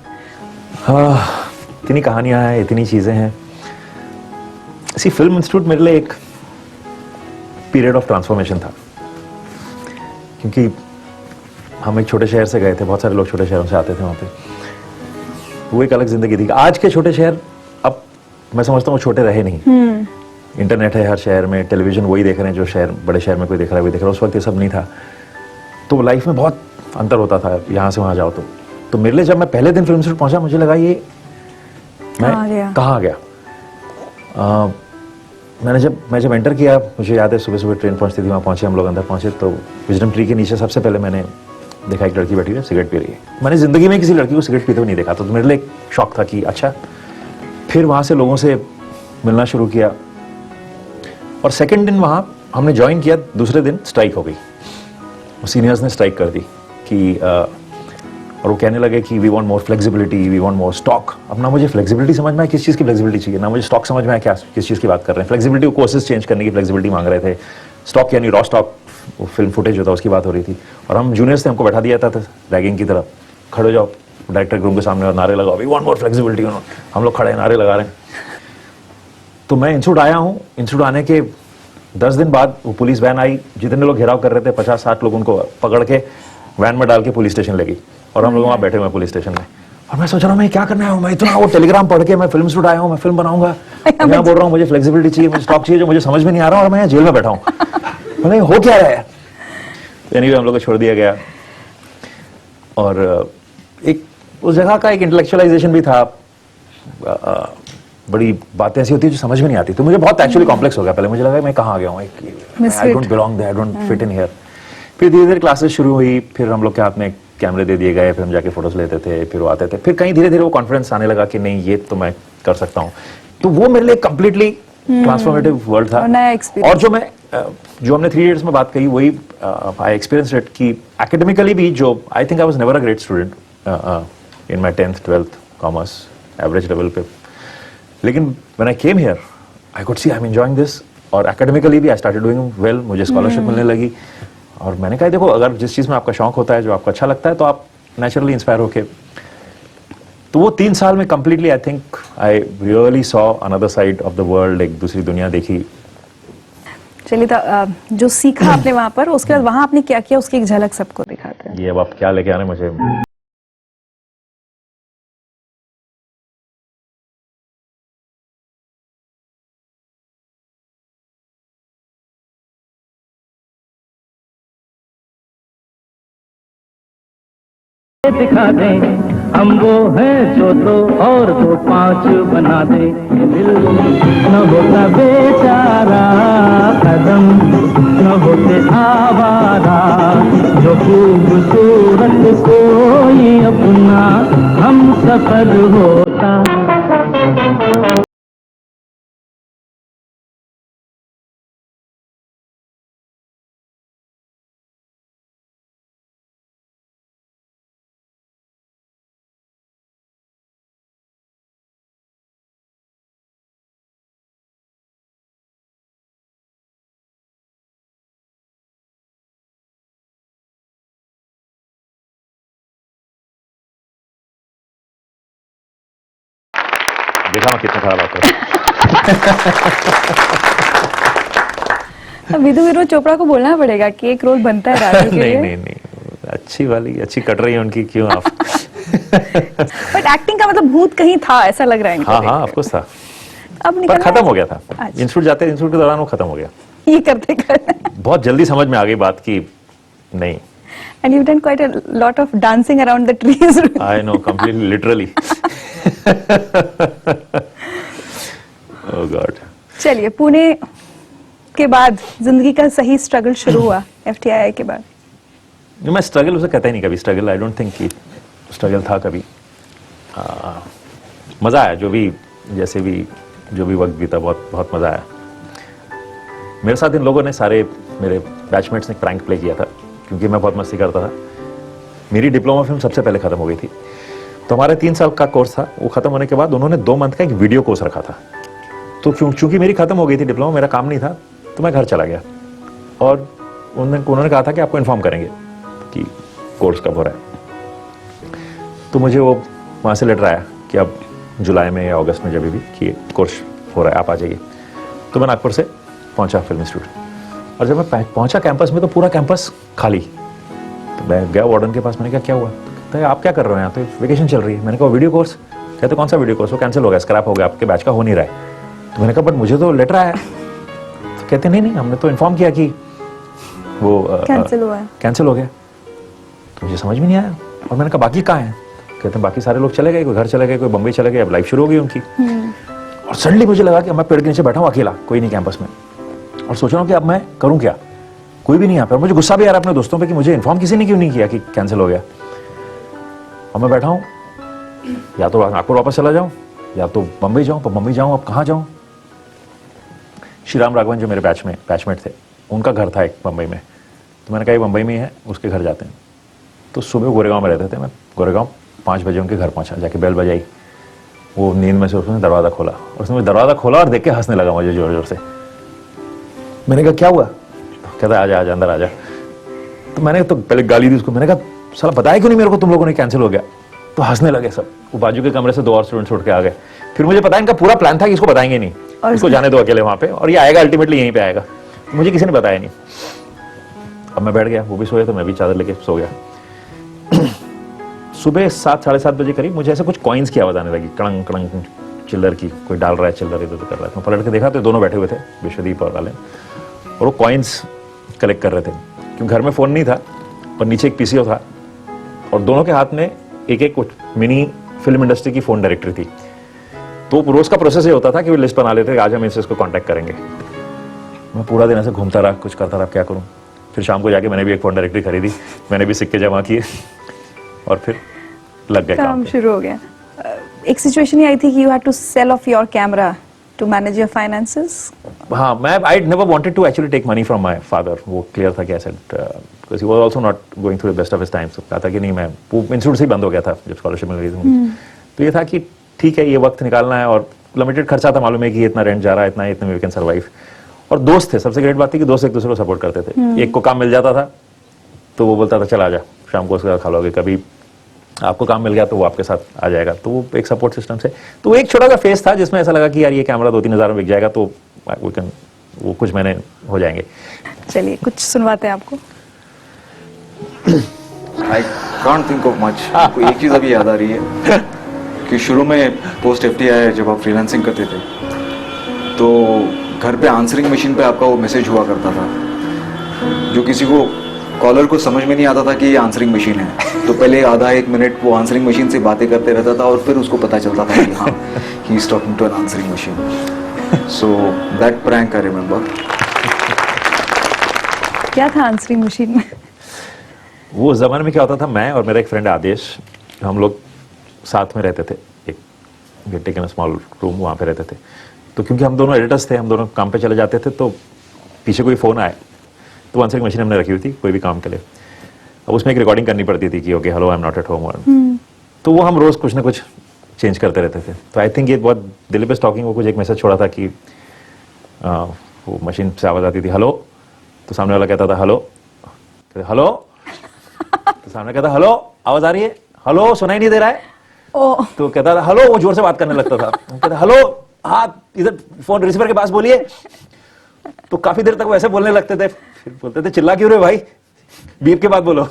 इतनी कहानियाँ हैं, इतनी चीज़ें हैं। इसी फिल्म इंस्टीट्यूट मेरे लिए एक पीरियड ऑफ ट्रांसफॉर्मेशन था, क्योंकि हम एक छोटे शहर से गए थे, बहुत सारे लोग छोटे शहरों से आते थे वहाँ पे। वो एक अलग जिंदगी थी। आज के छोटे शहर, अब मैं समझता हूँ छोटे रहे नहीं। इंटरनेट है हर शहर में, टेलीविजन वही देख रहे हैं जो शहर, बड़े शहर में कोई देख रहा है वही देख रहा है। उस वक्त ये सब नहीं था, तो लाइफ में बहुत अंतर होता था यहाँ से वहाँ जाओ तो मेरे लिए जब मैं पहले दिन फिल्म इंस्टीट्यूट पहुँचा, मुझे लगा ये मैं कहाँ आ गया। मैं जब एंटर किया, मुझे याद है सुबह सुबह ट्रेन पहुंचती थी, वहाँ पहुंचे हम लोग, अंदर पहुंचे तो विजडम ट्री के नीचे सबसे पहले मैंने देखा एक लड़की बैठी है, सिगरेट पी रही है। मैंने जिंदगी में किसी लड़की को सिगरेट पीते हुए नहीं देखा, तो मेरे लिए एक शौक था कि अच्छा। फिर वहाँ से लोगों से मिलना शुरू किया, और सेकेंड दिन वहाँ हमने ज्वाइन किया, दूसरे दिन स्ट्राइक हो गई, सीनियर्स ने स्ट्राइक कर दी कि और वो कहने लगे कि we want more flexibility, we want more stock. अब ना मुझे फ्लेक्सिबिलिटी समझ में आया किस चीज़ की फ्लेक्सिबिलिटी चाहिए, ना मुझे स्टॉक समझ में आया क्या किस चीज़ की बात कर रहे हैं। फ्लेक्सिबिलिटी को कोर्सेज चेंज करने की फ्लेक्सिबिलिटी मांग रहे थे, स्टॉक यानी रॉ स्टॉक, वो फिल्म फुटेज होता है उसकी बात हो रही थी। और हम जूनियर्स ने हमको बैठा दिया था रैगिंग की तरह, खड़े हो जाओ डायरेक्टर रूम के सामने और नारे लगाओ, वी वांट मोर फ्लेक्सिबिलिटी। हम लोग खड़े नारे लगा रहे हैं। तो मैं इंस्टीट्यूट आया हूँ, इंस्टीट्यूट आने के 10 दिन बाद वो पुलिस वैन आई, जितने लोग घेराव कर रहे थे 50-60 लोग उनको पकड़ के वैन में डाल के पुलिस स्टेशन ले गई, और हम लोग वहाँ बैठे हुए पुलिस स्टेशन में। और मैं सोच रहा हूँ मैं क्या करना है, मैं इतना वो टेलीग्राम पढ़ के मैं फिल्म स्टूडियो आया हूँ, मैं फिल्म बनाऊंगा, मैं बोल रहा हूँ मुझे फ्लेक्सिबिलिटी चाहिए, मुझे स्टॉक चाहिए, जो मुझे समझ में नहीं आ रहा, और मैं जेल में बैठा हूँ, मैंने हो क्या रहा है। एनीवे हम लोग को छोड़ दिया गया, और एक उस जगह का एक इंटेलेक्चुअलाइजेशन भी था। बड़ी बातें ऐसी होती है जो समझ में नहीं आती, तो मुझे बहुत एक्चुअली कॉम्प्लेक्स हो गया। पहले मुझे लगा मैं कहाँ आ गया हूँ, I don't belong there, I don't fit in here. फिर धीरे धीरे क्लासेस शुरू हुई, फिर हम लोग के हाथ में कैमरे दे दिए गए, फिर हम जाके फोटोज लेते थे, फिर वो आते थे, फिर कहीं धीरे धीरे वो कॉन्फिडेंस आने लगा कि नहीं ये तो मैं कर सकता हूँ। तो वो मेरे लिए कंप्लीटली ट्रांसफॉर्मेटिव वर्ल्ड था। और जो हमने 3 इयर्स में बात कही, वही आई एक्सपीरियंस इट कि एकेडमिकली भी, जो I think I was never a great student in my 10th 12th commerce average level पे, लेकिन when I came here I could see I am enjoying this, और एकेडमिकली भी आई स्टार्टेड डूइंग वेल, मुझे स्कॉलरशिप मिलने लगी। और मैंने कहा देखो, अगर जिस चीज़ में आपका शौक होता है, जो आपको अच्छा लगता है, तो आप नेचुरली इंस्पायर होके। तो वो 3 साल में completely I think I really saw another side of the world, एक दूसरी दुनिया देखी। चलिए, तो जो सीखा आपने वहां पर, उसके बाद वहां आपने क्या किया, उसकी एक झलक सबको दिखाते हैं। ये अब आप क्या लेके आने मुझे। दिखा दे हम वो हैं जो 2 और 2 5 बना दे, दिल न होता बेचारा, कदम न होते आवारा, जो खूबसूरत कोई अपना हम सफर होता। देखा मैं कितना खराब आता है। विधु विनोद चोपड़ा को बोलना पड़ेगा कि एक रोल बनता है राजू के लिए। नहीं, अच्छी वाली अच्छी कट रही है उनकी, क्यों आप। बट एक्टिंग का मतलब भूत कहीं था, ऐसा लग रहा है। हाँ, ऑफ कोर्स था, अब पर खत्म हो गया था। इंस्टीट्यूट के दौरान वो खत्म हो गया, ये करते बहुत जल्दी समझ में आ गई बात की नहीं। And you've done quite a lot of dancing around the trees. I know, completely, literally. Oh God. चलिए, पुणे के बाद जिंदगी का सही स्ट्रगल शुरू हुआ FTII के बाद। मैं स्ट्रगल उसे कहता ही नहीं कभी स्ट्रगल, आई डोंट थिंक कि स्ट्रगल था कभी। मज़ा आया, जो भी वक्त बीता, बहुत मज़ा आया। मेरे साथ इन लोगों ने, सारे मेरे बैचमेट्स ने प्रैंक प्ले किया था, क्योंकि मैं बहुत मस्ती करता था। मेरी डिप्लोमा फिल्म सबसे पहले ख़त्म हो गई थी, तो हमारे 3 साल का कोर्स था, वो ख़त्म होने के बाद उन्होंने 2 मंथ का एक वीडियो कोर्स रखा था। तो चूंकि मेरी ख़त्म हो गई थी डिप्लोमा, मेरा काम नहीं था, तो मैं घर चला गया, और उन्होंने कहा था कि आपको इन्फॉर्म करेंगे कि कोर्स कब हो रहा है। तो मुझे वो वहाँ से लेटर आया कि अब जुलाई में या अगस्त में जब भी कि कोर्स हो रहा है, आप आ जाइए। तो मैं नागपुर से पहुँचा फिल्म इंस्टीट्यूट, और जब मैं पहुंचा कैंपस में, तो पूरा कैंपस खाली। तो मैं गया वार्डन के पास, मैंने कहा क्या हुआ, तो आप क्या कर रहे हो यहाँ, तो वेकेशन चल रही है। मैंने कहा वीडियो कोर्स, कहते कौन सा वीडियो कोर्स, वो कैंसिल हो गया, स्क्रैप हो गया, आपके बैच का हो नहीं रहा है। तो मैंने कहा बट मुझे तो लेटर आया है। तो कहते नहीं, हमने तो इन्फॉर्म किया कि वो कैंसिल हो गया। तो मुझे समझ में नहीं आया, और मैंने कहा बाकी कहाँ हैं, कहते हैं बाकी सारे लोग चले गए, कोई घर चले गए, कोई बम्बई चले गए, अब लाइफ शुरू हो गई उनकी। और सडनली मुझे लगा कि अब मैं पेड़ के नीचे बैठा हूँ अकेला, कोई नहीं कैंपस में, और सोच रहा हूँ कि अब मैं करूँ क्या, कोई भी नहीं यहाँ पे। और मुझे गुस्सा भी आ रहा है अपने दोस्तों पे कि मुझे इन्फॉर्म किसी ने क्यों नहीं किया कि कैंसिल हो गया। अब मैं बैठा हूँ, या तो नागपुर वापस चला जाऊँ या तो बम्बई जाऊँ, पर बम्बई जाऊँ अब कहाँ जाऊँ। श्री राम राघवन जो मेरे बैचमेट थे, उनका घर था एक बम्बई में, तो मैंने कहा ये बम्बई में ही है, उसके घर जाते हैं। तो सुबह गोरेगांव में रहते थे, मैं गोरेगांव 5 बजे उनके घर पहुंचा, जाके बेल बजाई, वो नींद में से उसने दरवाज़ा खोला, और उसने दरवाज़ा खोला और देख के हंसने लगा मुझे जोर जोर से। मैंने कहा क्या हुआ, कहता आजा आजा अंदर आजा। तो मैंने तो पहले गाली दी उसको, मैंने कहा साला बताया क्यों नहीं मेरे को तुम लोगों ने कैंसिल हो गया। तो हंसने लगे सब। वो बाजू के कमरे से 2 और स्टूडेंट्स उठ के आ गए। फिर मुझे पता इनका पूरा प्लान था कि इसको बताएंगे नहीं, इसको जाने दो अकेले वहां पे, और ये आएगा अल्टीमेटली यहीं पे आएगा। मुझे किसी ने बताया नहीं। अब मैं बैठ गया, वो भी सोया तो मैं भी चादर लेके सो गया। सुबह 7 साढ़े 7 बजे करीब मुझे ऐसे कुछ कॉइन्स की आवाज आने लगी, कड़ंग कड़ंग चिल्लर की, कोई डाल रहा है चिल्लर इधर उधर कर रहा है। मैं पलट के देखा तो दोनों बैठे हुए थे, विश्वदीप और वाले, और वो कॉइन्स कलेक्ट कर रहे थे। क्योंकि घर में फोन नहीं था और नीचे एक पीसीओ था, और दोनों के हाथ में एक एक मिनी फिल्म इंडस्ट्री की फोन डायरेक्टरी थी। तो रोज का प्रोसेस ये होता था कि वो लिस्ट बना लेते, आज हम इसको कांटेक्ट करेंगे। मैं पूरा दिन ऐसे घूमता रहा, कुछ करता रहा, क्या करूं। फिर शाम को जाके मैंने भी एक फोन डायरेक्टरी खरीदी, मैंने भी सिक्के जमा किए, और फिर लग गए काम शुरू हो गया। एक सिचुएशन ही आई थी कि you had to sell off your camera to manage your finances. हाँ, मैं I never wanted to actually take money from my father. वो क्लियर था कि ऐसे, because he was also not going through the best of his time. तो कहा था कि नहीं, मैं वो इंस्टीट्यूट से ही बंद हो गया था जब स्कॉलरशिप मिल गई थी। तो ये था कि ठीक है, ये वक्त निकालना है, और लिमिटेड खर्चा था, मालूम है कि इतना रेंट जा रहा है, इतना इतने वी कैन सर्वाइव। और दोस्त थे, सबसे ग्रेट बात थी कि दोस्त एक दूसरे को सपोर्ट करते थे। एक को काम मिल जाता था तो वो बोलता था चल आजा, शाम को उसके साथ खा लोगे। कभी आपको काम मिल गया तो वो आपके साथ आ जाएगा। तो वो एक सपोर्ट सिस्टम से, तो वो एक छोटा सा फेस था जिसमें ऐसा लगा कि यार ये कैमरा 2-3 हज़ार में बिक जाएगा, तो वो कुछ महीने हो जाएंगे। चलिए कुछ सुनवाते हैं आपको। I can't think of much। आपको एक चीज़ अभी याद आ रही है कि शुरू में पोस्ट FTI जब आप फ्रीलांसिंग करते थे तो घर पे आंसरिंग मशीन पे आपका वो मैसेज हुआ करता था, जो किसी को कॉलर को समझ में नहीं आता था कि ये आंसरिंग मशीन है। तो पहले आधा 1 मिनट वो आंसरिंग मशीन से बातें करते रहता था, और फिर उसको पता चलता था कि हाँ, he is talking to an answering machine. So that prank I remember. क्या था आंसरिंग मशीन में? वो जमाने में क्या होता था, मैं और मेरा एक फ्रेंड आदेश, हम लोग साथ में रहते थे, एक टेकन स्मॉल रूम, वहाँ पे रहते थे। तो क्योंकि हम दोनों एडिटर्स थे, हम दोनों काम पे चले जाते थे, तो पीछे कोई फ़ोन आए तो आंसरिंग मशीन हमने रखी हुई थी कोई भी काम के लिए। अब उसमें एक रिकॉर्डिंग करनी पड़ती थी कि okay hello I am not at home. तो वो हम रोज़ कुछ ना कुछ चेंज करते रहते थे। तो आई थिंक ये बहुत दिलीप इज टॉकिंग, वो कुछ एक मैसेज छोड़ा था कि वो मशीन से आवाज़ आती थी हेलो, तो सामने वाला कहता था हेलो, हेलो, तो सामने कहता हेलो, आवाज़ आ रही है, हेलो, सुनाई नहीं दे रहा है। तो कहता था हेलो, वो जोर से बात करने लगता था, कहता हेलो, हाँ इधर फोन रिसीवर के पास बोलिए। तो काफी देर तक वो ऐसे बोलने लगते थे, फिर बोलते थे चिल्ला क्यों रहे भाई, बीप के बाद बोलो।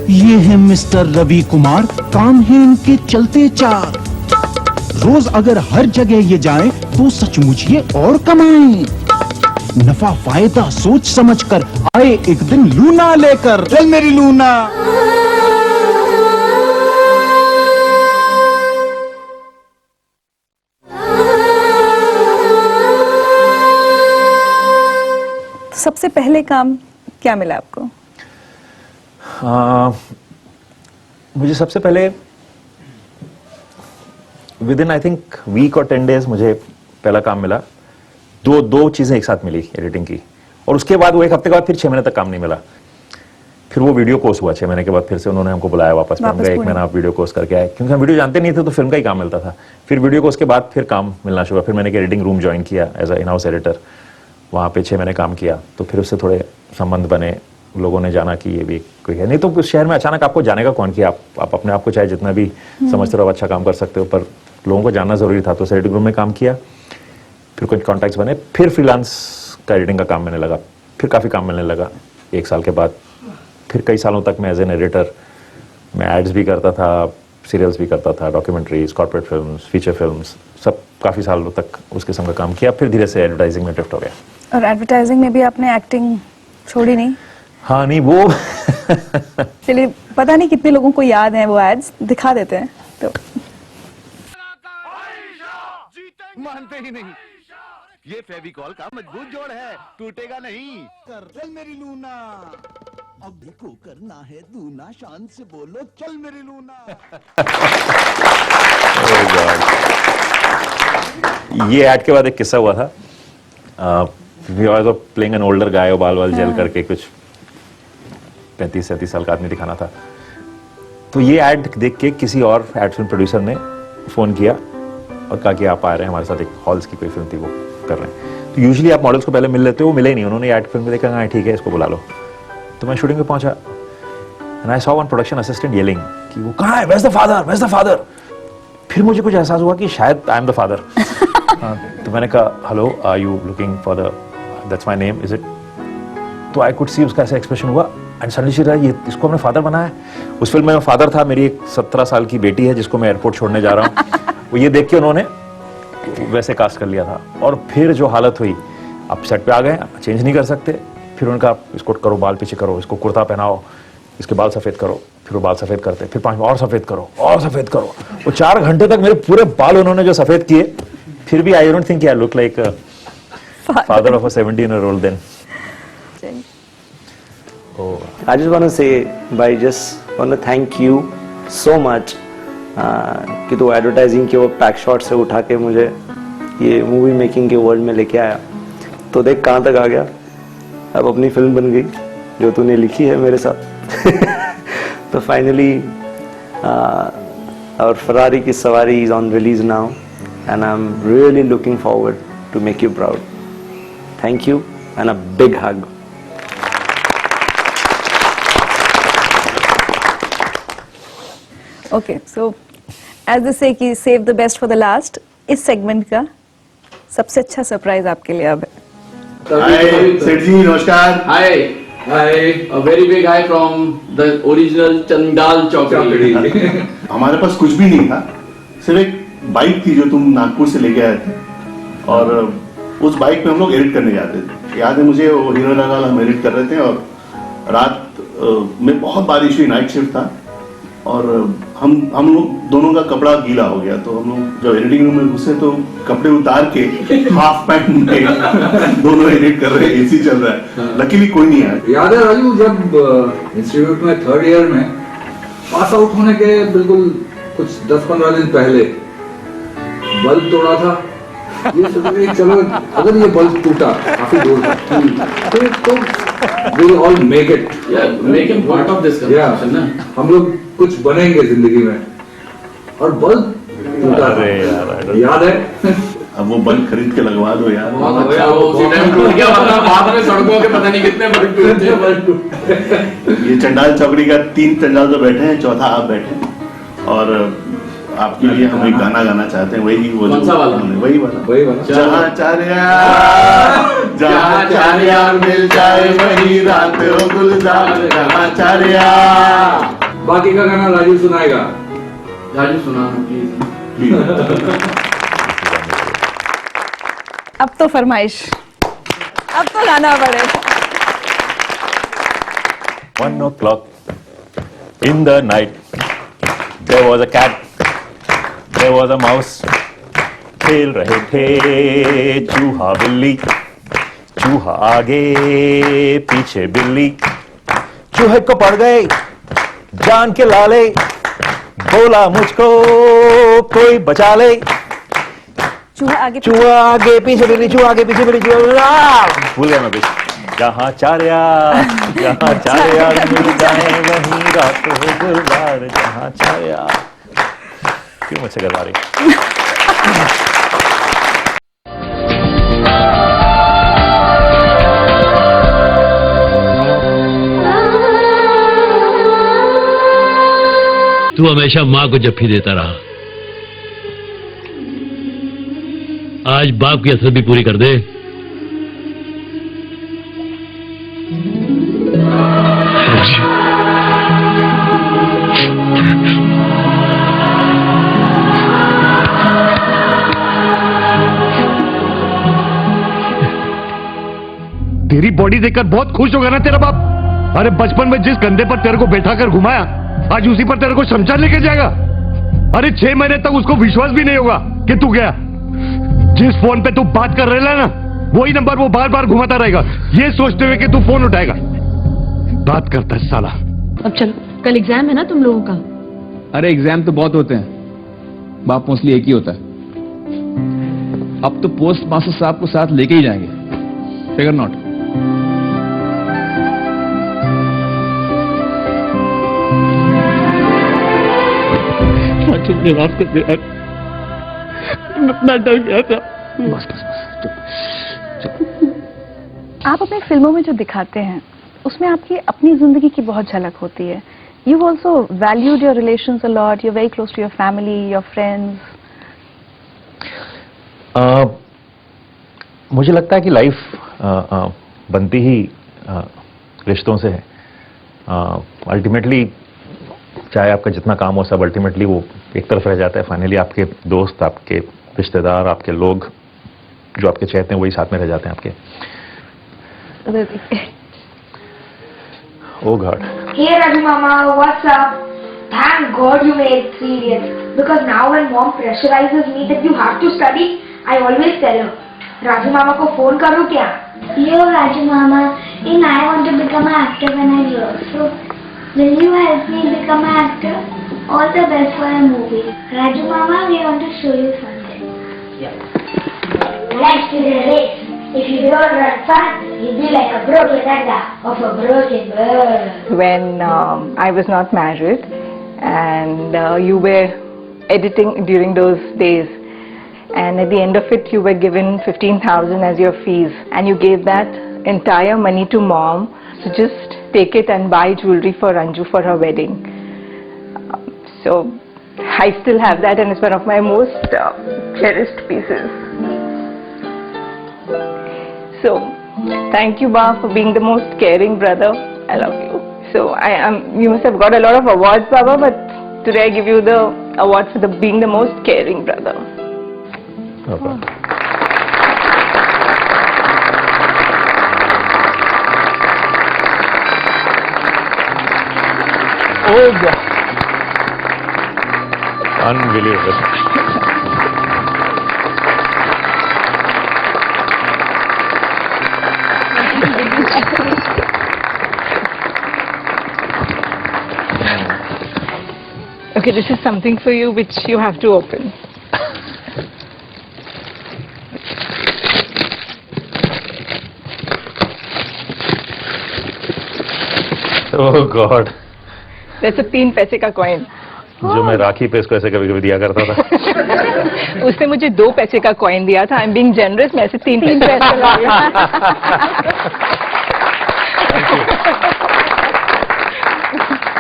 ये है मिस्टर रवि कुमार, काम है इनके चलते चार। रोज अगर हर जगह ये जाएं तो सचमुच ये और कमाएं। नफा फायदा सोच समझकर आए एक दिन लूना लेकर, चल मेरी लूना। सबसे पहले काम क्या मिला आपको? मुझे सबसे पहले within I think week और 10 डेज मुझे पहला काम मिला। दो चीजें एक साथ मिली एडिटिंग की, और उसके बाद वो 1 हफ्ते के बाद फिर 6 महीने तक काम नहीं मिला। फिर वो वीडियो कोर्स हुआ 6 महीने के बाद, फिर से उन्होंने हमको बुलाया वापस। मैं 1 महीना आप वीडियो कोर्स करके आए, क्योंकि हम वीडियो जानते नहीं थे तो फिल्म का ही काम मिलता था। फिर वीडियो कोर्स के बाद फिर काम मिलना शुरू हुआ। फिर मैंने एक एडिटिंग रूम ज्वाइन किया as a in house editor, वहाँ पे 6 महीने काम किया। तो फिर उससे थोड़े संबंध बने, लोगों ने जाना कि ये भी कोई है। नहीं तो उस शहर में अचानक आपको जाने का कौन किया, आप अपने आप को चाहे जितना भी समझते रहो अच्छा काम कर सकते हो, पर लोगों को जानना जरूरी था। तो एडिटिंग रूम में काम किया, फिर कुछ कॉन्टैक्ट्स बने, फिर फ्रीलांस का एडिटिंग का काम मिलने लगा, फिर काफ़ी काम मिलने लगा 1 साल के बाद। फिर कई सालों तक मैं एज एन एडिटर मैं एड्स भी करता था, सीरियल्स भी करता था, documentaries, corporate films, feature films, सब काफ़ी सालों तक उस किस्म का काम किया। फिर धीरे से एडवर्टाइजिंग में शिफ्ट हो गया। और एडवर्टाइजिंग में भी आपने एक्टिंग छोड़ी नहीं? हाँ नहीं, वो चलिए, पता नहीं कितने लोगों को याद है वो एड्स, दिखा देते हैं। तो मानते ही नहीं, ये फेविकॉल का मजबूत जोड़ है, टूटेगा नहीं। चल मेरी लूना, अब देखो करना है दूना, शान से बोलो चल मेरी लूना। ये ऐड के बाद एक किस्सा हुआ था। We are playing an older guy, बाल वाल जेल करके कुछ 35-37 साल का आदमी दिखाना था। तो ये ऐड देख के किसी और एड फिल्म प्रोड्यूसर ने फोन किया और कहा कि आप आ रहे हैं हमारे साथ, एक हॉल्स की कोई फिल्म थी वो कर रहे हैं। तो यूजुअली आप मॉडल्स को पहले मिल लेते हो, वो मिले ही नहीं। उन्होंने ऐड फिल्म में देखा, हाँ ठीक है इसको बुला लो। तो मैं शूटिंग पे पहुंचा and I saw one production assistant yelling कि वो कहाँ है, where's the father, where's the father. फिर मुझे कुछ एहसास हुआ कि शायद आई एम द फादर। तो मैंने कहा hello are you looking for the, that's my name, is it? तो आई कुड सी उसका ऐसा एक्सप्रेशन हुआ एंड सडनली शी ये इसको हमने फादर बनाया है। उस फिल्म में फादर था, मेरी एक 17 साल की बेटी है जिसको मैं एयरपोर्ट छोड़ने जा रहा हूँ। वो ये देख के उन्होंने वैसे कास्ट कर लिया था। और फिर जो हालत हुई, आप सेट पे आ गए, चेंज नहीं कर सकते। फिर उनका इसको करो, बाल पीछे करो, इसको कुर्ता पहनाओ, इसके बाल सफेद करो, फिर वो बाल सफेद करते, फिर 5 और सफेद करो और सफेद करो। वो 4 घंटे तक मेरे पूरे बाल उन्होंने जो सफेद किए, फिर भी I don't think I look like father of a 17-year-old then. I just want to say, भाई just want to thank you so much कि तो एडवर्टाइजिंग के वो पैक शॉट से उठा के मुझे ये मूवी मेकिंग के वर्ल्ड में लेके आया। तो देख कहाँ तक आ गया, अब अपनी फिल्म बन गई जो तूने लिखी है मेरे साथ। तो फाइनली और फरारी की सवारी is on release now and I am really looking forward to make you proud. Thank you and a big hug. Okay, so as they say कि save the best for the last, इस सेगमेंट का सबसे अच्छा सरप्राइज आपके लिए अब है। हाय सेठ जी, नमस्कार। Hi hi, a very big hi from the original Chandal Chaukdi. हमारे पास कुछ भी नहीं था, सिर्फ एक बाइक थी जो तुम नागपुर से लेके आए थे, और उस बाइक पे हम लोग एडिट करने जाते थे। याद है मुझे, वो हीरो लगाल हम एडिट कर रहे थे और रात में बहुत बारिश हुई, नाइट शिफ्ट था, और हम लोग दोनों का कपड़ा गीला हो गया। तो हम लोग जब एडिटिंग रूम में घुसे तो कपड़े उतार के हाफ पैंट में दोनों एडिट कर रहे हैं, एसी चल रहा है। लकीली कोई नहीं आया। याद है राजू, जब इंस्टीट्यूट में 3rd ईयर में पास आउट होने के बिल्कुल कुछ 10-15 दिन पहले बल्ब तोड़ा था। ये सोचा कि चलो अगर ये बल्ब टूटा काफी दूर तो we'll all make it. Yeah, make him part of this conversation, ना? हम लोग कुछ बनेंगे जिंदगी में, और बल्ब टूटा। याद है? अब वो बल्ब खरीद के लगवा दो यार। बहुत अच्छा, वो उसी टाइम टूट गया, वरना बाद में सड़कों के पता नहीं कितने बल्ब टूटे। ये चंडाल चौकड़ी का 3 चंडाल तो बैठे हैं, चौथा आप बैठे हैं, और आपके लिए हम एक गाना गाना चाहते हैं, वही वो कौन सा वाला? वही वाला। जहाँ चार यार मिल जाए वही रात हो गुलजार, जहाँ 4 यार। बाकी का गाना राजू सुनाएगा। राजू सुनाना प्लीज। अब तो फरमाइश, अब तो गाना पड़े। 1 o'clock in the night, there was a cat, there was a mouse, खेल रहे थे चूहा बिल्ली, चूहा आगे पीछे बिल्ली, चूहे को पड़ गए जान के लाले, बोला मुझको कोई बचा ले। चूहा आगे पीछे बिल्ली, चूहा आगे पीछे बिल्ली, भूल गया मैं कुछ। जहाँ 4 यार मिल जाए वहीं रात हो गुलजार, जहाँ 4 यार। क्यों मुझसे करवा रही? तू हमेशा माँ को जप्फी देता रहा, आज बाप की असर भी पूरी कर दे। तेरी बॉडी देखकर बहुत खुश होगा ना तेरा बाप। अरे बचपन में जिस कंधे पर तेरे को बैठा कर घुमाया, आज उसी पर तेरे को शमशान लेके जाएगा। अरे 6 महीने तक उसको विश्वास भी नहीं होगा कि तू गया। जिस फोन पे तू बात कर रहा है ना, वही नंबर वो बार बार घुमाता रहेगा, ये सोचते हुए कि तू फोन उठाएगा। बात करता है साला। अब चलो, कल एग्जाम है ना तुम लोगों का। अरे एग्जाम तो बहुत होते हैं, बाप मोस्टली एक ही होता है। अब तो पोस्ट मास्टर साहब को साथ लेके ही जाएंगे, फिगर नॉट। माफ कर दे यार, इतना डर गया था। बस बस बस चुप। आप अपनी फिल्मों में जो दिखाते हैं उसमें आपकी अपनी जिंदगी की बहुत झलक होती है। You also valued your relations a lot. You're very close to your family, your friends. मुझे लगता है कि लाइफ बनती ही रिश्तों से है। अल्टीमेटली चाहे आपका जितना काम हो, सब अल्टीमेटली वो एक तरफ रह जाता है। फाइनली आपके दोस्त, आपके रिश्तेदार, आपके लोग जो आपके चाहते हैं वही साथ में रह जाते हैं आपके। Oh God. Hey Raju Mama, what's up? Thank God you made 3 Idiots. Because now when mom pressurizes me that you have to study, I always tell her, Raju Mama को phone करो क्या? Yo Raju Mama, even I want to become an actor when I grow up. So, will you help me become an actor? All the best for a movie. Raju Mama, we want to show you something. Yeah. Let's do the race. If you don't run fast, you'll be like a broken egg of a broken bird. When I was not married and you were editing during those days, and at the end of it you were given 15,000 as your fees, and you gave that entire money to mom to just take it and buy jewelry for Anju for her wedding. So I still have that, and it's one of my most cherished pieces. So, thank you, Ba, for being the most caring brother. I love you. So, you must have got a lot of awards, Baba, but today I give you the award for being the most caring brother. No problem. Oh, God. Unbelievable. Okay, this is something for you which you have to open. Oh God. That's a 3 पैसे का coin. जो मैं राखी पे इसको ऐसे कभी-कभी दिया करता था। उसने मुझे 2 पैसे का coin दिया था. I'm being generous. मैं ऐसे 3 पैसे ला रही हूँ.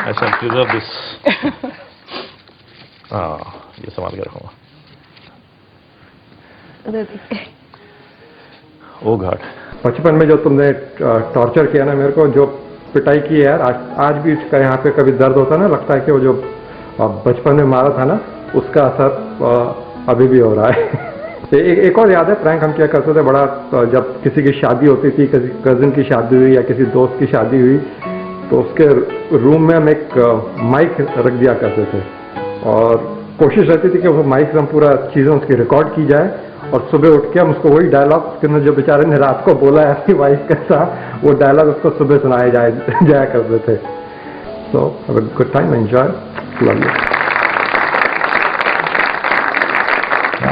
I shall preserve this. ये संभाल के रखूंगा। Oh God. बचपन में जो तुमने टॉर्चर किया ना मेरे को, जो पिटाई की है यार, आज भी इसका यहाँ पे कभी दर्द होता ना, लगता है कि वो जो बचपन में मारा था ना, उसका असर अभी भी हो रहा है। एक और याद है, प्रैंक हम क्या करते थे बड़ा, जब किसी की शादी होती थी, किसी कजिन की शादी हुई या किसी दोस्त की शादी हुई, तो उसके रूम में हम एक माइक रख दिया करते थे और कोशिश रहती थी कि वो माइक से हम पूरा चीज़ें उसकी रिकॉर्ड की जाए और सुबह उठ के हम उसको वही डायलॉग जो बेचारे ने रात को बोला है अपनी वाइफ के साथ, वो डायलॉग उसको सुबह सुनाए जाया करते थे। So have a good time, enjoy, love you.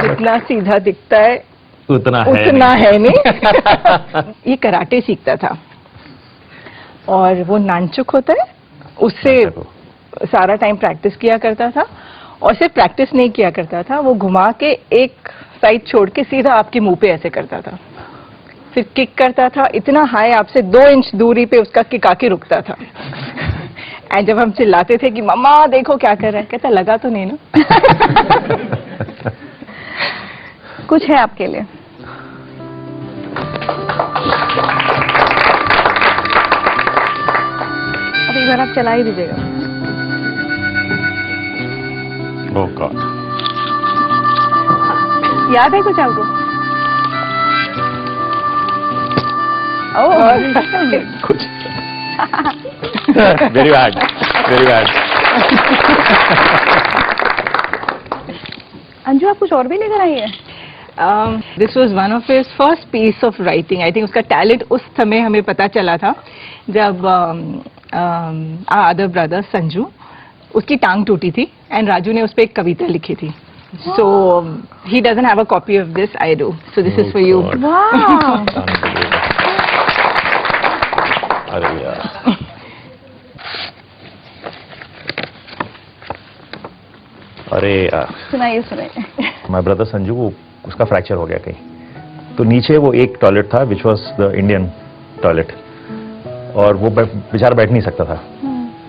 जितना सीधा दिखता है उतना है नहीं। ये कराटे सीखता था और वो नानचुक होता है, उससे सारा टाइम प्रैक्टिस किया करता था और सिर्फ प्रैक्टिस नहीं किया करता था, वो घुमा के एक साइड छोड़ के सीधा आपके मुंह पे ऐसे करता था, फिर किक करता था इतना हाई, आपसे 2 इंच दूरी पे उसका किक आके रुकता था। एंड जब हम चिल्लाते थे कि मम्मा देखो क्या कर रहा है, कहता लगा तो नहीं ना। कुछ है आपके लिए। अब एक बार आप चला ही दीजिएगा। Oh God. याद है कुछ आपको? कुछ very bad, very bad. Anju आप कुछ और भी लेकर आई है? This was one of his first piece of writing. I think उसका टैलेंट उस समय हमें पता चला था जब अदर ब्रदर संजू, उसकी टांग टूटी थी एंड राजू ने उस पर एक कविता लिखी थी. So he doesn't have a copy of this. I do. So this is for you. Wow. अरे यार. अरे यार. सुनाइए सुनाइए. My brother संजू, वो उसका फ्रैक्चर हो गया कहीं. तो नीचे वो एक टॉयलेट था which was the Indian toilet, और वो बेचारा बैठ नहीं सकता था.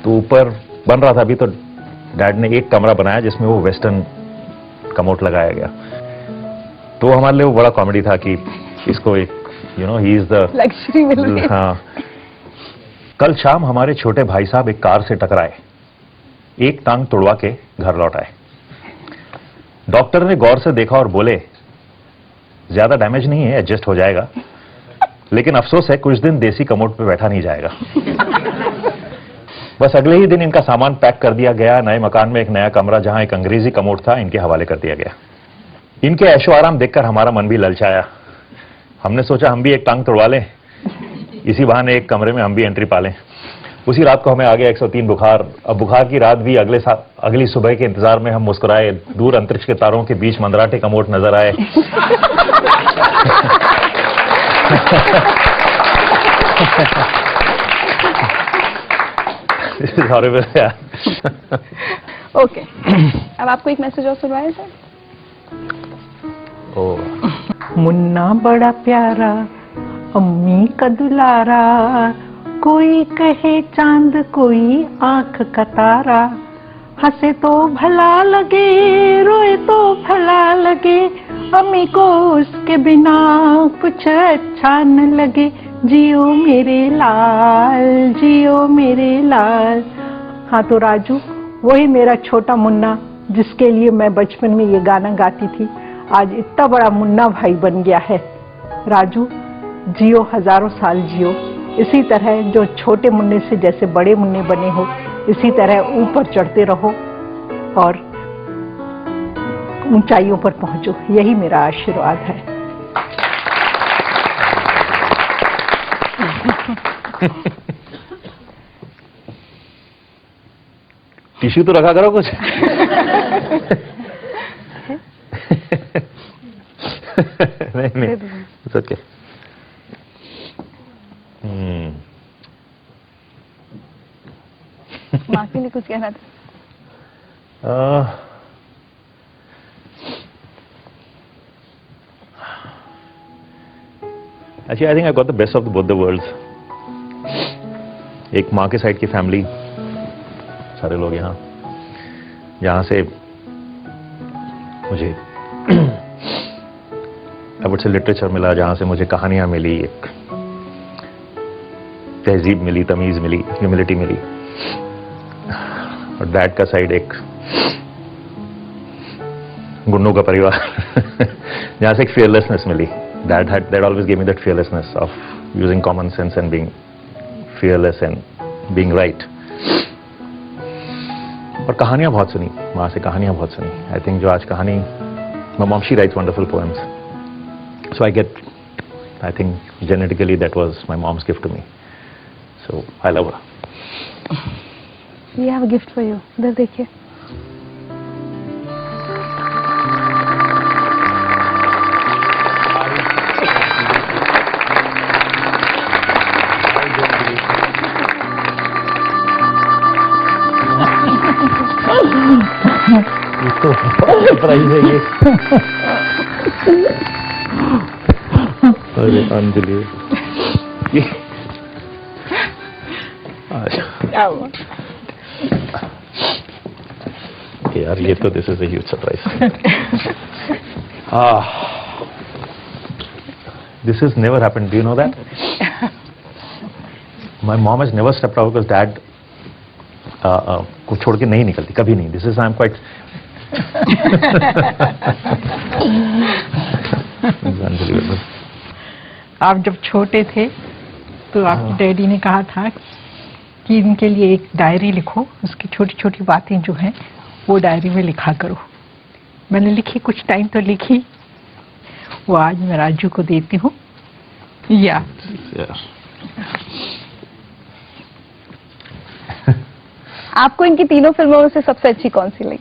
तो ऊपर बन रहा था अभी, तो डैड ने एक कमरा बनाया जिसमें वो वेस्टर्न कमोट लगाया गया. तो हमारे लिए वो बड़ा कॉमेडी था कि इसको एक ही इज द लग्जरी मिल गई. हाँ. कल शाम हमारे छोटे भाई साहब एक कार से टकराए, एक टांग तोड़वा के घर लौट आए. डॉक्टर ने गौर से देखा और बोले ज्यादा डैमेज नहीं है, एडजस्ट हो जाएगा, लेकिन अफसोस है कुछ दिन देसी कमोड पे बैठा नहीं जाएगा. बस अगले ही दिन इनका सामान पैक कर दिया गया. नए मकान में एक नया कमरा जहां एक अंग्रेजी कमोड था इनके हवाले कर दिया गया. इनके ऐशो आराम देखकर हमारा मन भी ललचाया. हमने सोचा हम भी एक टांग तोड़वा लें, इसी बहाने एक कमरे में हम भी एंट्री पालें. उसी रात को हमें आ गया 103 बुखार. अब बुखार की रात भी अगली सुबह के इंतजार में हम मुस्कुराए. दूर अंतरिक्ष के तारों के बीच मंदराटे कमोड नजर आए. This is horrible. ओके. अब आपको एक मैसेज और सुनवाए सर. मुन्ना बड़ा प्यारा, अम्मी का दुलारा, कोई कहे चांद कोई आंख का तारा, हंसे तो भला लगे रोए तो भला लगे, अम्मी को उसके बिना कुछ अच्छा न लगे, जियो मेरे लाल जियो मेरे लाल. हाँ तो राजू वही मेरा छोटा मुन्ना जिसके लिए मैं बचपन में ये गाना गाती थी, आज इतना बड़ा मुन्ना भाई बन गया है. राजू जियो, हजारों साल जियो. इसी तरह जो छोटे मुन्ने से जैसे बड़े मुन्ने बने हो, इसी तरह ऊपर चढ़ते रहो और ऊंचाइयों पर पहुंचो. यही मेरा आशीर्वाद है. टिश्यू तो रखा करो कुछ. नहीं इट्स ओके. माँ के लिए कुछ कहना था? Actually, I think I got the best of both the worlds. एक माँ के साइड की फैमिली, सारे लोग यहाँ, जहाँ से मुझे आई वुड से लिटरेचर मिला, जहाँ से मुझे कहानियाँ मिली, एक तहजीब मिली, तमीज मिली, ह्यूमिलिटी मिली. और डैड का साइड एक गुंडों का परिवार, जहाँ से एक fearlessness milli. Dad always gave me that fearlessness of using common sense and being fearless and being right. और कहानियाँ बहुत सुनी, माँ से कहानियाँ बहुत सुनी. I think जो आज कहानी, my mom, she writes wonderful poems. So I think genetically that was my mom's gift to me. So I love her. We have a gift for you. इधर देखिए. तो सरप्राइज है ये. अरे अंजलि, यार ये तो this is a huge surprise. This has never happened. Do you know that? My mom has never stepped out because dad को छोड़ के नहीं निकलती, कभी नहीं. This is I'm quite. आप जब छोटे थे तो आपके डैडी ने कहा था कि इनके लिए एक डायरी लिखो, उसकी छोटी छोटी बातें जो हैं वो डायरी में लिखा करो. मैंने लिखी, कुछ टाइम तो लिखी, वो आज मैं राजू को देती हूँ। या आपको इनकी तीनों फिल्मों में से सबसे अच्छी कौन सी लगी?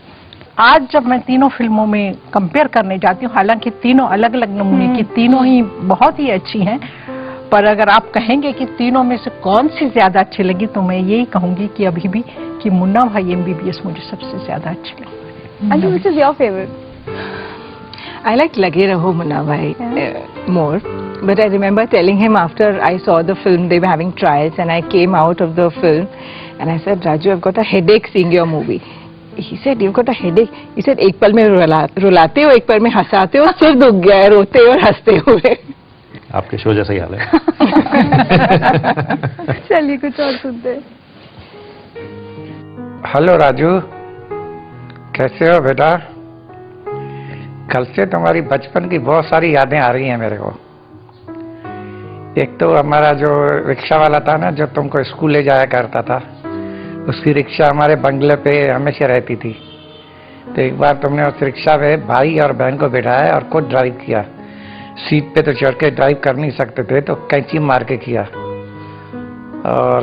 आज जब मैं तीनों फिल्मों में कंपेयर करने जाती हूँ, हालांकि तीनों अलग अलग नमूने की, तीनों ही बहुत ही अच्छी हैं, पर अगर आप कहेंगे कि तीनों में से कौन सी ज्यादा अच्छी लगी, तो मैं यही कहूंगी कि अभी भी कि मुन्ना भाई MBBS मुझे सबसे ज्यादा अच्छी लगी। And which is your favorite? I like Lage Raho Munna Bhai more, but I remember telling him after I saw the film, they were having trials, and I came out of the film, and I said, Raju, I've got a headache seeing your movie. He said, you've got a headache? He said, एक पल में रुलाते हो, एक पल में हंसाते हो, सिर दुख गया है रोते और हंसते हुए। आपके शो जैसा ही हाल है। चलिए कुछ और सुनते हैं। हेलो राजू, कैसे हो बेटा? कल से तुम्हारी बचपन की बहुत सारी यादें आ रही हैं मेरे को। एक तो हमारा जो रिक्शा वाला था ना, जो तुमको स्कूल ले जाया करता था, उसकी रिक्शा हमारे बंगले पे हमेशा रहती थी। तो एक बार तुमने उस रिक्शा में भाई और बहन को बिठाया और खुद ड्राइव किया। सीट पे तो चढ़ के ड्राइव कर नहीं सकते थे, तो कैंची मार के किया। और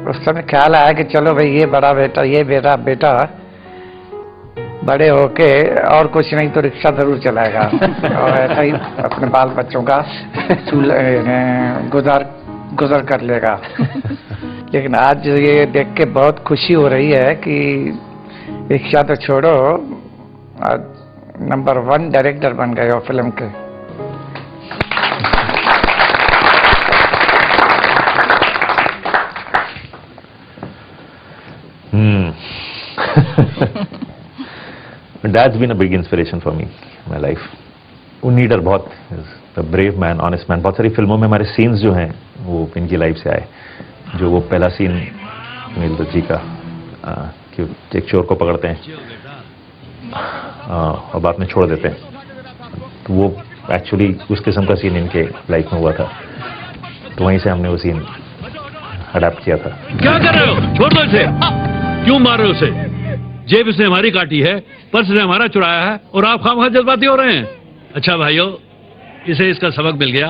उस समय ख्याल आया कि चलो भाई, ये बड़ा बेटा, ये बेटा बड़े होके और कुछ नहीं तो रिक्शा जरूर चलाएगा। और ऐसा ही अपने बाल बच्चों का गुजर कर लेगा। लेकिन आज ये देख के बहुत खुशी हो रही है कि रिक्शा तो छोड़ो, नंबर 1 डायरेक्टर बन गए हो फिल्म के। Dad's been a big inspiration for me in my life. वो नीडर बहुत the brave man, honest man. बहुत सारी फिल्मों में हमारे सीन्स जो हैं वो इनकी लाइफ से आए। जो वो पहला सीन अनिल दत्त जी का कि एक चोर को पकड़ते हैं और बाद में छोड़ देते हैं, तो वो एक्चुअली उस किस्म का सीन इनके लाइफ में हुआ था। तो वहीं से हमने वो सीन अडैप्ट किया था। क्या कर रहे हो? छोड़ दो इसे। क्यों मार रहे हो उसे? जेब इसने हमारी काटी है, पर्स ने हमारा चुराया है, और आप खामखा जज्बाती हो रहे हैं। अच्छा भाइयों, इसे इसका सबक मिल गया।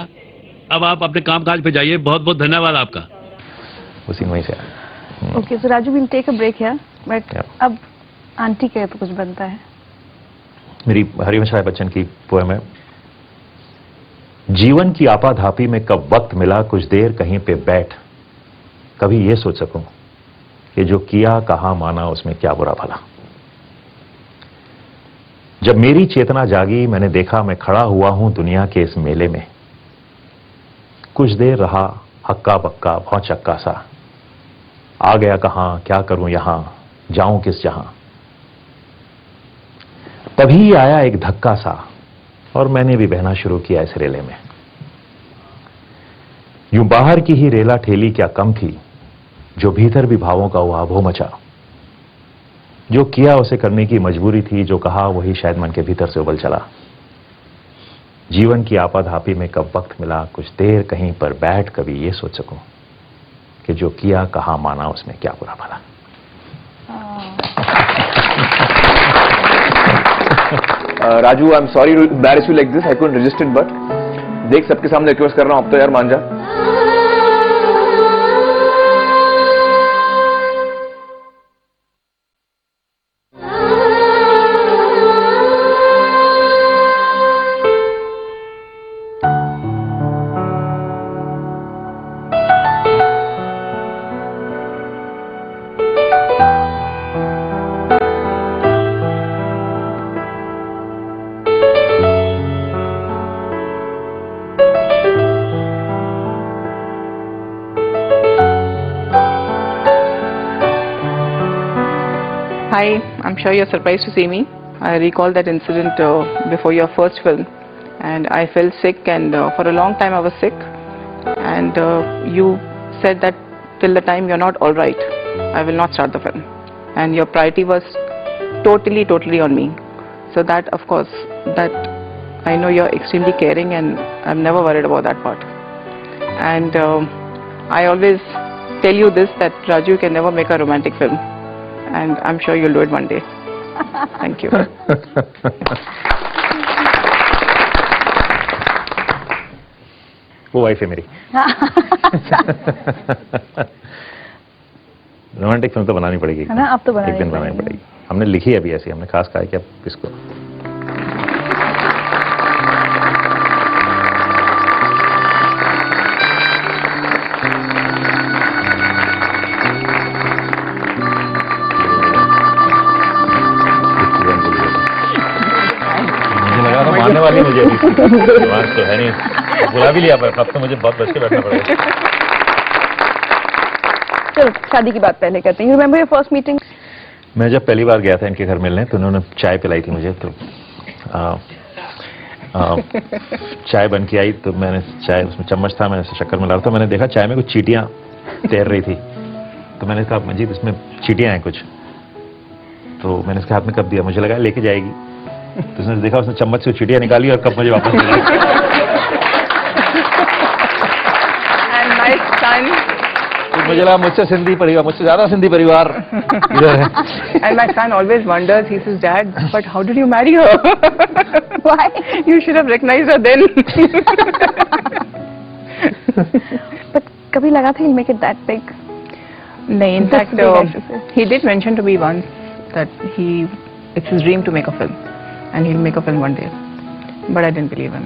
अब आप अपने कामकाज पे जाइए। बहुत बहुत धन्यवाद आपका। उसी वहीं से। Okay, so Raju, will take a break here, but अब आंटी के तो कुछ बनता है। मेरी हरिवंश राय बच्चन की पोएम है। जीवन की आपाधापी में कब वक्त मिला कुछ देर कहीं पे बैठ, कभी ये सोच सकूं कि जो किया कहां माना उसमें क्या बुरा भला। जब मेरी चेतना जागी मैंने देखा मैं खड़ा हुआ हूं दुनिया के इस मेले में। कुछ देर रहा हक्का बक्का भौचक्का सा, आ गया कहां क्या करूं यहां, जाऊं किस जहां। तभी आया एक धक्का सा और मैंने भी बहना शुरू किया इस रेले में। यूं बाहर की ही रेला ठेली क्या कम थी, जो भीतर भी भावों का उहाभो मचा। जो किया उसे करने की मजबूरी थी, जो कहा वही शायद मन के भीतर से उबल चला। जीवन की आपाधापी में कब वक्त मिला कुछ देर कहीं पर बैठ, कभी ये सोच सकूं कि जो किया कहां माना उसमें क्या बुरा भला। Raju, I am sorry to embarrass you like this, I couldn't resist it, but देख सबके सामने रिक्वेस्ट कर रहा हूं, अब तो यार मान जा। Hi, I'm sure you're surprised to see me. I recall that incident before your first film, and I felt sick, and for a long time I was sick, and you said that till the time you're not all right, I will not start the film, and your priority was totally on me. So that, of course, that I know you're extremely caring, and I'm never worried about that part. And I always tell you this, that Raju can never make a romantic film, and I'm sure you'll do it one day. Thank you. वो वाइफ है मेरी। रोमांटिक फिल्म तो बनानी पड़ेगी है ना, अब तो बनानी एक दिन बनानी पड़ेगी। हमने लिखी है अभी ऐसी, हमने खास कहा है कि अब इसको मुझे लगा था मारने वाली मुझे दिमाग तो है नहीं, बुला भी लिया पर अब तो मुझे बहुत बच के बैठना पड़ेगा। चलो शादी की बात पहले करते हैं। Remember your first meeting? मैं जब पहली बार गया था इनके घर मिलने तो उन्होंने चाय पिलाई थी मुझे, तो चाय बन के आई तो मैंने चाय, उसमें चम्मच था, मैंने शक्कर मिला रहा था, मैंने देखा चाय में कुछ चींटियां तैर रही थी, तो मैंने कहा मंजीत इसमें चींटियां हैं कुछ, तो मैंने इसके हाथ में कप दिया, मुझे लगा लेके जाएगी, तो उसने देखा उसने चम्मच से चींटियां निकाली और कप मुझे वापस दिया। तो मुझे लगा मुझसे सिंधी परिवार, मुझसे ज्यादा सिंधी परिवार इधर है। And my son always wonders, he says, Dad, but how did you marry her? Why? You should have recognized her then. But कभी लगा था he'll make it that big? No, in fact, he did mention to me once that it's his dream to make a film, and he'll make a film one day. But I didn't believe him.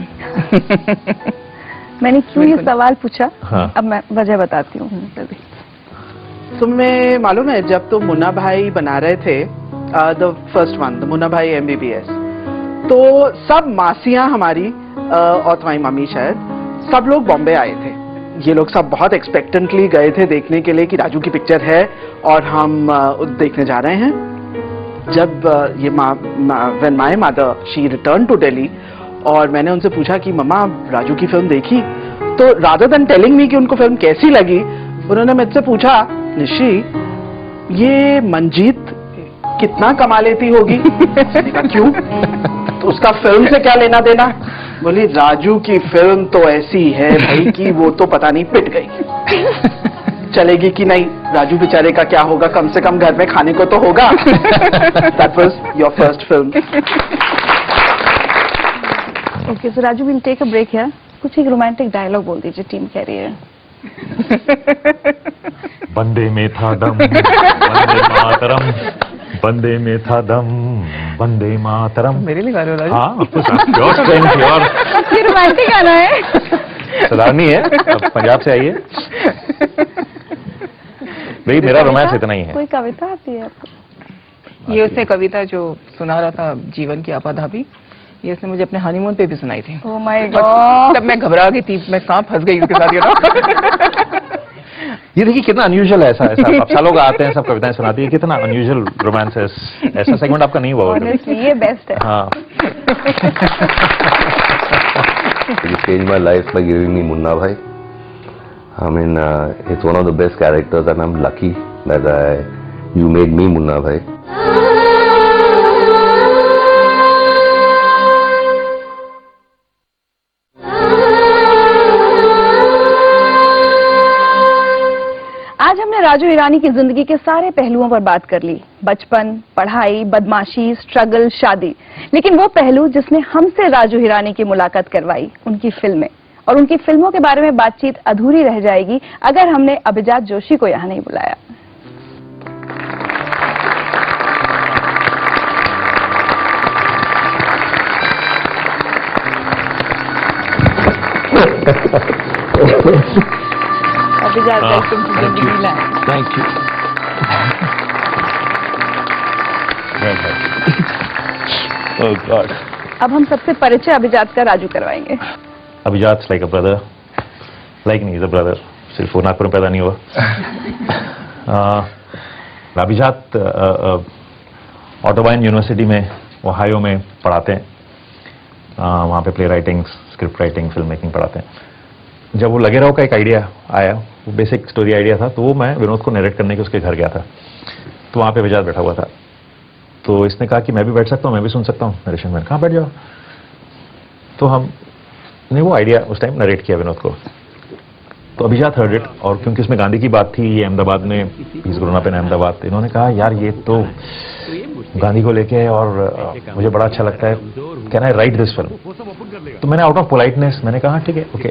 मैंने क्यों ये सवाल पूछा, हाँ। अब मैं वजह बताती हूँ। तुम्हें मालूम है जब तुम मुन्ना भाई बना रहे थे, the first one, the Munna भाई MBBS, तो सब मासियां हमारी और तुम्हारी मम्मी शायद, सब लोग बॉम्बे आए थे। ये लोग सब बहुत एक्सपेक्टेंटली गए थे देखने के लिए कि राजू की पिक्चर है और हम देखने जा रहे हैं। जब ये when my mother she return to Delhi और मैंने उनसे पूछा कि मम्मा राजू की फिल्म देखी, तो रादर देन टेलिंग मी कि उनको फिल्म कैसी लगी, उन्होंने मुझसे पूछा निशी ये मंजीत कितना कमा लेती होगी? क्यों? तो उसका फिल्म से क्या लेना देना? बोली राजू की फिल्म तो ऐसी है भाई कि वो तो पता नहीं पिट गई, चलेगी कि नहीं, राजू बेचारे का क्या होगा, कम से कम घर में खाने को तो होगा। That was your first film. Okay, so Raju, we'll take a break here. कुछ एक रोमांटिक डायलॉग बोल दीजिए, टीम कह रही है। बंदे में था दम, बंदे मातरम, बंदे में था दम, बंदे मातरम। मेरे लिए गा रहे हो राजू? हाँ, प्योर स्ट्रेन, प्योर। ये रोमांटिक गाना है। सदारनी है, अब पंजाब से आई है। भाई मेरा रोमांस इतना ही है। कोई कविता आती है आपको? ये उसने कविता जो सुना रहा था जीवन की आपाधापी, ये उसने मुझे अपने हनीमून पे भी सुनाई थी। Oh my God! तब मैं घबरा गई थी, मैं कहाँ फंस गई उसके साथ, ये देखिए कितना अनयूजुअल है, ऐसा अब लोग आते हैं सब कविताएं सुनाती है, कितना अनयूजुअल रोमांस है, ऐसा सेगमेंट आपका नहीं हुआ होगा। Honestly, ये बेस्ट है। हाँ। You changed my life by giving me Munna Bhai. I mean, it's one of the best characters, and I'm lucky that you made me Munna Bhai. आज हमने राजू हिरानी की जिंदगी के सारे पहलुओं पर बात कर ली, बचपन, पढ़ाई, बदमाशी, स्ट्रगल, शादी, लेकिन वो पहलू जिसने हमसे राजू हिरानी की मुलाकात करवाई, उनकी फिल्में, और उनकी फिल्मों के बारे में बातचीत अधूरी रह जाएगी अगर हमने अभिजात जोशी को यहाँ नहीं बुलाया। अभिजात थैंक यू। Oh God. अब हम सबसे परिचय अभिजात का राजू करवाएंगे। अभिजात लाइक अ ब्रदर, लाइक नहीं, इज अ ब्रदर, सिर्फ वो नागपुर में पैदा नहीं हुआ। अभिजात ऑटोबाइन यूनिवर्सिटी में ओहायो में पढ़ाते हैं, वहाँ पे play writing, script writing, film making पढ़ाते हैं। जब वो लगे रहो का एक आइडिया आया, वो बेसिक स्टोरी आइडिया था, तो वो मैं विनोद को नरेट करने के उसके घर गया था, तो वहाँ पे अभिजात बैठा हुआ था, तो इसने कहा कि मैं भी बैठ सकता हूँ, मैं भी सुन सकता हूँ नरेशन में। कहाँ बैठ जाओ, तो हमने वो आइडिया उस टाइम नरेट किया विनोद को, तो अभिजात हर्ड इट, और क्योंकि इसमें गांधी की बात थी, ये अहमदाबाद में, इस ग्रोन अप इन अहमदाबाद, इन्होंने कहा यार ये तो गांधी को लेके, और मुझे बड़ा अच्छा लगता है, can I right this film? तो मैंने आउट ऑफ पोलाइटनेस मैंने कहा ठीक है, ओके।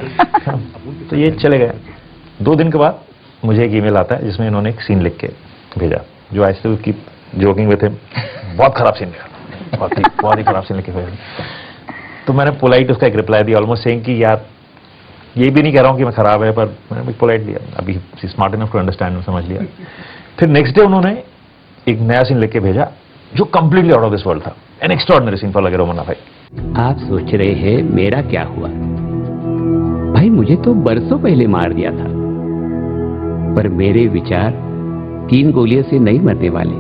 तो ये चले गए। 2 दिन के बाद मुझे एक ईमेल आता है जिसमें इन्होंने एक सीन लिख के भेजा, जो I still keep joking with him, बहुत खराब सीन लिखा, बहुत ही खराब सीन लिख के भेजा। तो मैंने पोलाइट उसका एक रिप्लाई दिया, ऑलमोस्ट सेइंग कि यार ये भी नहीं कह रहा हूँ कि मैं खराब है, पर मैंने पोलाइट दिया, अभी स्मार्ट इनफ टू अंडरस्टैंड, समझ लिया। फिर नेक्स्ट डे उन्होंने एक नया सीन लिख के भेजा जो completely out of this world था, एन एक्स्ट्राऑर्डिनरी सीन फॉर लगे मुन्ना भाई। आप सोच रहे हैं मेरा क्या हुआ? भाई मुझे तो बरसों पहले मार दिया था, पर मेरे विचार 3 गोलियों से नहीं मरने वाले।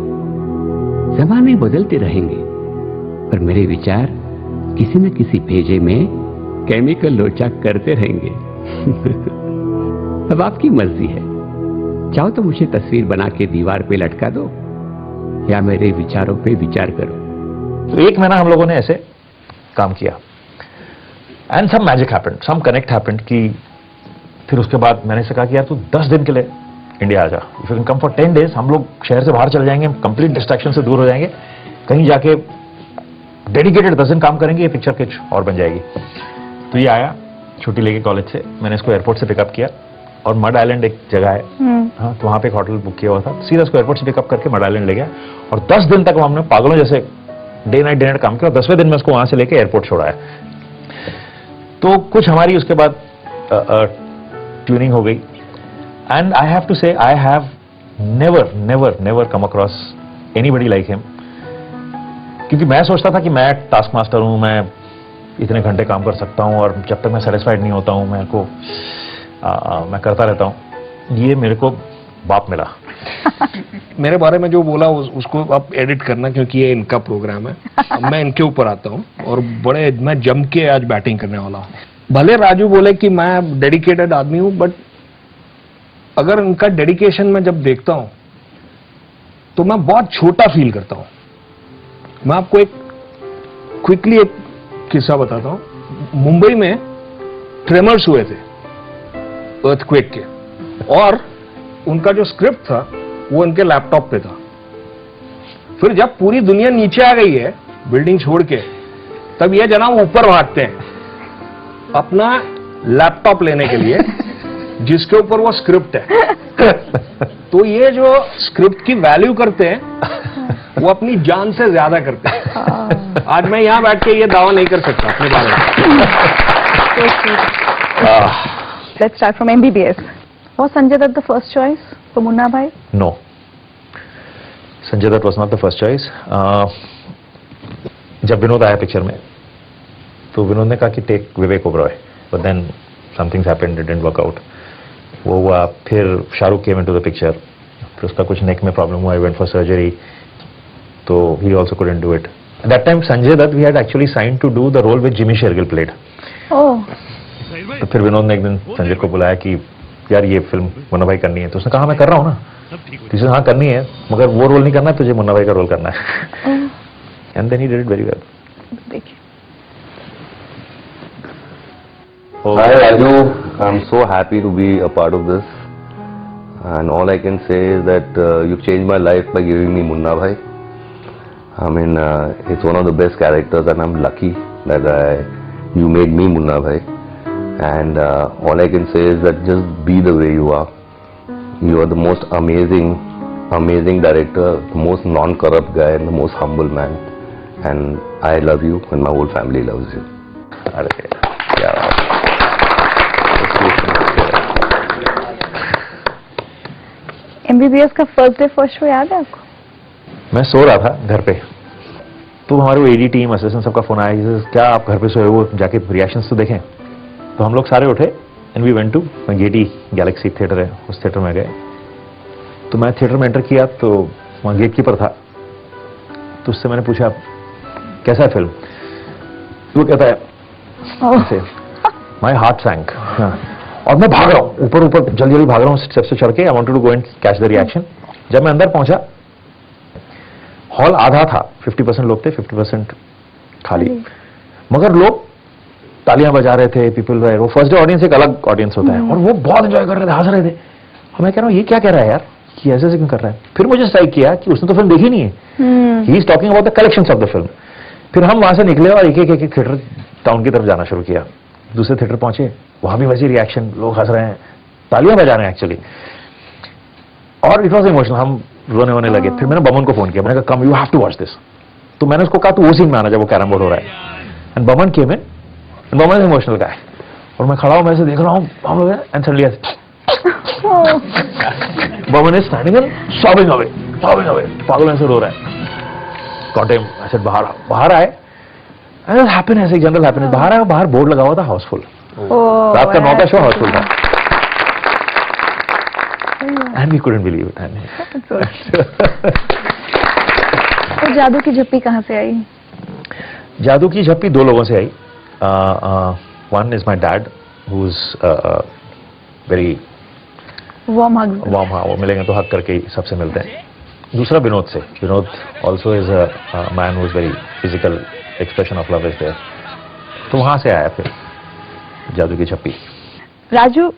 जमाने बदलते रहेंगे, पर मेरे विचार किसी न किसी भेजे में केमिकल लोचा करते रहेंगे। अब आपकी मर्जी है, चाहो तो मुझे तस्वीर बना के दीवार पे लटका दो, या मेरे विचारों पे विचार करो। तो 1 महीना हम लोगों ने ऐसे काम किया, and some magic happened, some connect happened, कि फिर उसके बाद मैंने से कहा कि यार तू 10 दिन के लिए इंडिया आ जा, if you can come for 10 days, हम लोग शहर से बाहर चले जाएंगे, कंप्लीट डिस्ट्रैक्शन से दूर हो जाएंगे, कहीं जाके डेडिकेटेड 10 दिन काम करेंगे, ये पिक्चर कुछ और बन जाएगी। तो ये आया छुट्टी लेके कॉलेज से, मैंने इसको एयरपोर्ट से पिकअप किया, और मड आइलैंड एक जगह है, हाँ, तो वहाँ पे एक होटल बुक किया हुआ था, सीधा इसको एयरपोर्ट से पिकअप करके मड आइलैंड ले गया, और 10 दिन तक हमने पागलों जैसे डे नाइट काम किया, और 10वें दिन में उसको वहां से लेके एयरपोर्ट छोड़ाया। तो कुछ हमारी उसके बाद ट्यूनिंग हो गई, एंड आई हैव टू से I have never never never come across anybody like him, क्योंकि मैं सोचता था कि मैं टास्क मास्टर हूं, मैं इतने घंटे काम कर सकता हूं, और जब तक मैं सेटिस्फाइड नहीं होता हूं मैं करता रहता हूं। ये मेरे को बाप मिला। मेरे बारे में जो बोला उसको आप एडिट करना, क्योंकि ये इनका प्रोग्राम है। अब मैं इनके ऊपर आता हूँ, और मैं जम के आज बैटिंग करने वाला हूँ। भले राजू बोले कि मैं डेडिकेटेड आदमी हूँ, बट अगर उनका डेडिकेशन मैं जब देखता हूँ तो मैं बहुत छोटा फील करता हूँ। मैं आपको एक क्विकली एक किस्सा बताता हूँ। मुंबई में ट्रेमर्स हुए थे अर्थक्वेक के, और उनका जो स्क्रिप्ट था वो उनके लैपटॉप पे था। फिर जब पूरी दुनिया नीचे आ गई है बिल्डिंग छोड़ के, तब ये जनाब ऊपर भागते हैं अपना लैपटॉप लेने के लिए जिसके ऊपर वो स्क्रिप्ट है। तो ये जो स्क्रिप्ट की वैल्यू करते हैं वो अपनी जान से ज्यादा करते हैं। आज मैं यहाँ बैठ के ये दावा नहीं कर सकता अपने बारे में। Let's start from MBBS. Was Sanjay Dutt the first choice for Munna Bhai? No. Sanjay Dutt was not the first choice. जब विनोद आया पिक्चर में, तो विनोद ने कहा कि take Vivek Oberoi, but then somethings happened, it didn't work out. वो हुआ, फिर Shahrukh came into the picture, फिर उसका कुछ नेक में प्रॉब्लम हुआ, आई वेंट फॉर सर्जरी, तो he also couldn't do it. At that time Sanjay Dutt we had actually signed to do the role with Jimmy Shergill played. तो फिर विनोद ने एक दिन संजय को बुलाया कि यार ये फिल्म मुन्ना भाई करनी है, तो उसने कहा मैं कर रहा हूँ ना। किसी हाँ करनी है, मगर वो रोल नहीं करना है, तुझे मुन्ना भाई का रोल करना है। And then he did it very well. देखिए, Hi Raju, I'm so happy to be a part of this, and all I can say is that you've changed my life by giving me Munna Bhai. I mean, it's one of the best characters, and I'm lucky that you made me Munna Bhai. And all I can say is that just be the way you are. You are the most amazing director, the most non-corrupt guy, and the most humble man. And I love you, and my whole family loves you. Yeah. MBBS का फर्स्ट डे फर्स्ट शो याद है आपको? मैं सो रहा था घर पे, तो हमारे वो एडी टीम असिस्टेंट सबका फोन आया कि क्या आप घर पे सोए हो, जाके रिएक्शंस तो देखें। तो हम लोग सारे उठे and we went to Gaiety Galaxy theatre है, उस थिएटर में गए। तो मैं थिएटर में एंटर किया तो वहाँ गेट कीपर था, तो उससे मैंने पूछा कैसा है फिल्म, तो वो कहता है माई हार्ट सैंक। और मैं भाग रहा हूँ ऊपर जल्दी जल्दी भाग रहा हूँ स्टेप से चढ़ के, I wanted to go and catch the reaction. जब मैं अंदर पहुंचा, हॉल आधा था, 50% लोग थे, 50% खाली, मगर लोग तालियां बजा रहे थे, पीपल वर, वो फर्स्ट डे ऑडियंस एक अलग ऑडियंस होता है, और वो बहुत एंजॉय कर रहे थे, हंस रहे थे। और मैं कह रहा हूँ ये क्या कह रहा है यार, कि ऐसे ऐसे क्यों कर रहा है। फिर मुझे स्ट्राइक किया कि उसने तो फिल्म देखी नहीं है, ही is talking about the collections of the film. फिर हम वहां से निकले और एक एक थिएटर टाउन की तरफ जाना शुरू किया। दूसरे थिएटर पहुंचे, वहां भी वैसी रिएक्शन, लोग हंस रहे हैं, तालियां बजा रहे हैं एक्चुअली, और इट वॉज इमोशनल, हम रोने वोने लगे। फिर मैंने बमन को फोन किया, मैंने कहा come you have to watch this. तो मैंने उसको कहा तू वो सीन में आना जब वो कैरम बोर्ड हो रहा है, and Boman came in, Boman emotional गाय, और मैं खड़ा हूं, मैं ऐसे देख रहा हूं, हम लोग and suddenly Boman is standing and sobbing away, पागल ऐसे रो रहा है। गॉट हिम, आई सेड बाहर आए, हैप्पीनेस, एक जनरल हैप्पीनेस। बाहर आया, बाहर बोर्ड लगा हुआ था हाउसफुल, रात का 9 का शो हाउसफुल था, and we couldn't believe it. तो जादू की झप्पी कहाँ से आई? जादू की झप्पी 2 लोगों से आई। One is my dad who is very warm hugs, हाँ, वो मिलेंगे तो हक करके ही सबसे मिलते हैं। दूसरा विनोद से, Vinod also is a man who is very physical expression of love is there, तो वहां से आया फिर जादू की झप्पी। राजू,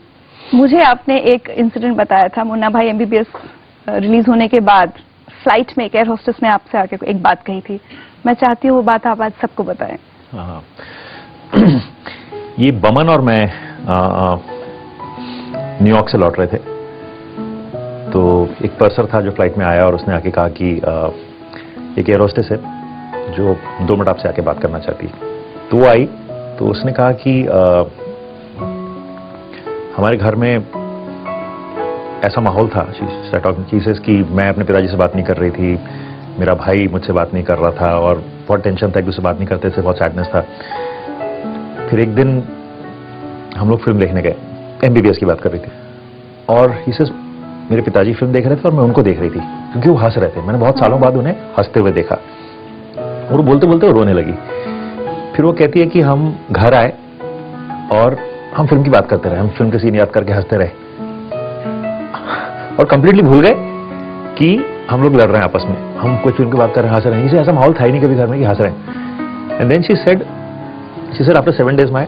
मुझे आपने एक इंसिडेंट बताया था, मुन्ना भाई एमबीबीएस रिलीज होने के बाद फ्लाइट में एक एयर होस्टेस ने आपसे आके एक बात कही थी, मैं चाहती हूँ वो बात आप आज सबको बताएं। हाँ, ये बमन और मैं न्यूयॉर्क से लौट रहे थे, तो एक पर्सर था जो फ्लाइट में आया और उसने आके कहा कि एक एयर होस्टेस है जो 2 मिनट आपसे आके बात करना चाहती। तो वो आई, तो उसने कहा कि हमारे घर में ऐसा माहौल था कि मैं अपने पिताजी से बात नहीं कर रही थी, मेरा भाई मुझसे बात नहीं कर रहा था, और बहुत टेंशन था, एक दूसरे से बात नहीं करते थे, बहुत सैडनेस था। फिर एक दिन हम लोग फिल्म देखने गए, एमबीबीएस की बात कर रही थी, और ही मेरे पिताजी फिल्म देख रहे थे और मैं उनको देख रही थी, क्योंकि वो हंस रहे थे। मैंने बहुत सालों बाद उन्हें हंसते हुए देखा, और बोलते बोलते वो रोने लगी। फिर वो कहती है कि हम घर आए और हम फिल्म की बात करते रहे, हम फिल्म के सीन याद करके हंसते रहे, और कंप्लीटली भूल गए कि हम लोग लड़ रहे हैं आपस में, हम कोई फिल्म की बात कर रहे हैं, हंस रहे हैं। इसे ऐसा माहौल था ही नहीं कभी घर में कि हंस रहे हैं। And then she said after 7 days my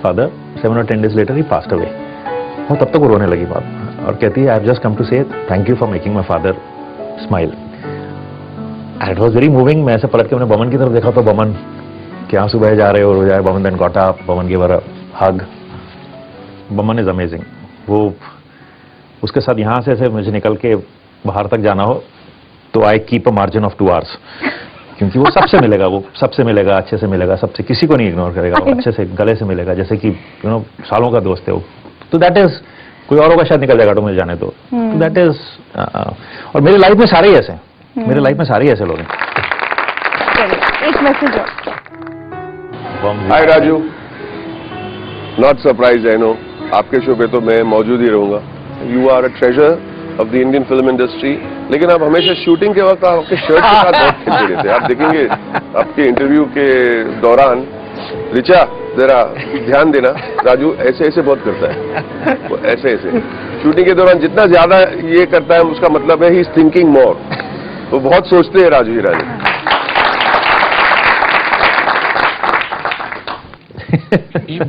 father, 7 or 10 days later he passed away। और तब तक वो रोने लगी बात, और कहती है I have just come to say thank you for making my father smile. And it was very moving. मैं ऐसे पलट के मैंने बमन की तरफ देखा, तो बमन के आंसू बह जा रहे और हो जाए। Boman then got up, Boman give her a hug. Boman is amazing. वो उसके साथ यहाँ से ऐसे मुझे निकल के बाहर तक जाना हो तो I keep a margin of 2 hours, क्योंकि वो सबसे मिलेगा, वो सबसे मिलेगा, अच्छे से मिलेगा, सबसे, किसी को नहीं इग्नोर करेगा, वो अच्छे से गले से मिलेगा, जैसे कि सालों का दोस्त है वो। तो दैट इज, कोई और होगा शायद निकल जाएगा तो मुझे जाने दो, दैट इज। और मेरी लाइफ में सारे ही ऐसे हैं, मेरे लाइफ में सारे ही ऐसे लोग हैं। एक message hi Raju, not surprise, I know आपके शो पे तो मैं मौजूद ही रहूंगा। You are a treasure of the Indian film industry, लेकिन आप हमेशा शूटिंग के वक्त आपके शर्ट के साथ बहुत खिलते रहते। आप देखेंगे आपके इंटरव्यू के दौरान, रिचा जरा ध्यान देना, राजू ऐसे ऐसे बहुत करता है, वो ऐसे ऐसे शूटिंग के दौरान जितना ज्यादा ये करता है उसका मतलब है ही इज थिंकिंग मोर। वो बहुत सोचते हैं राजू ही Raju.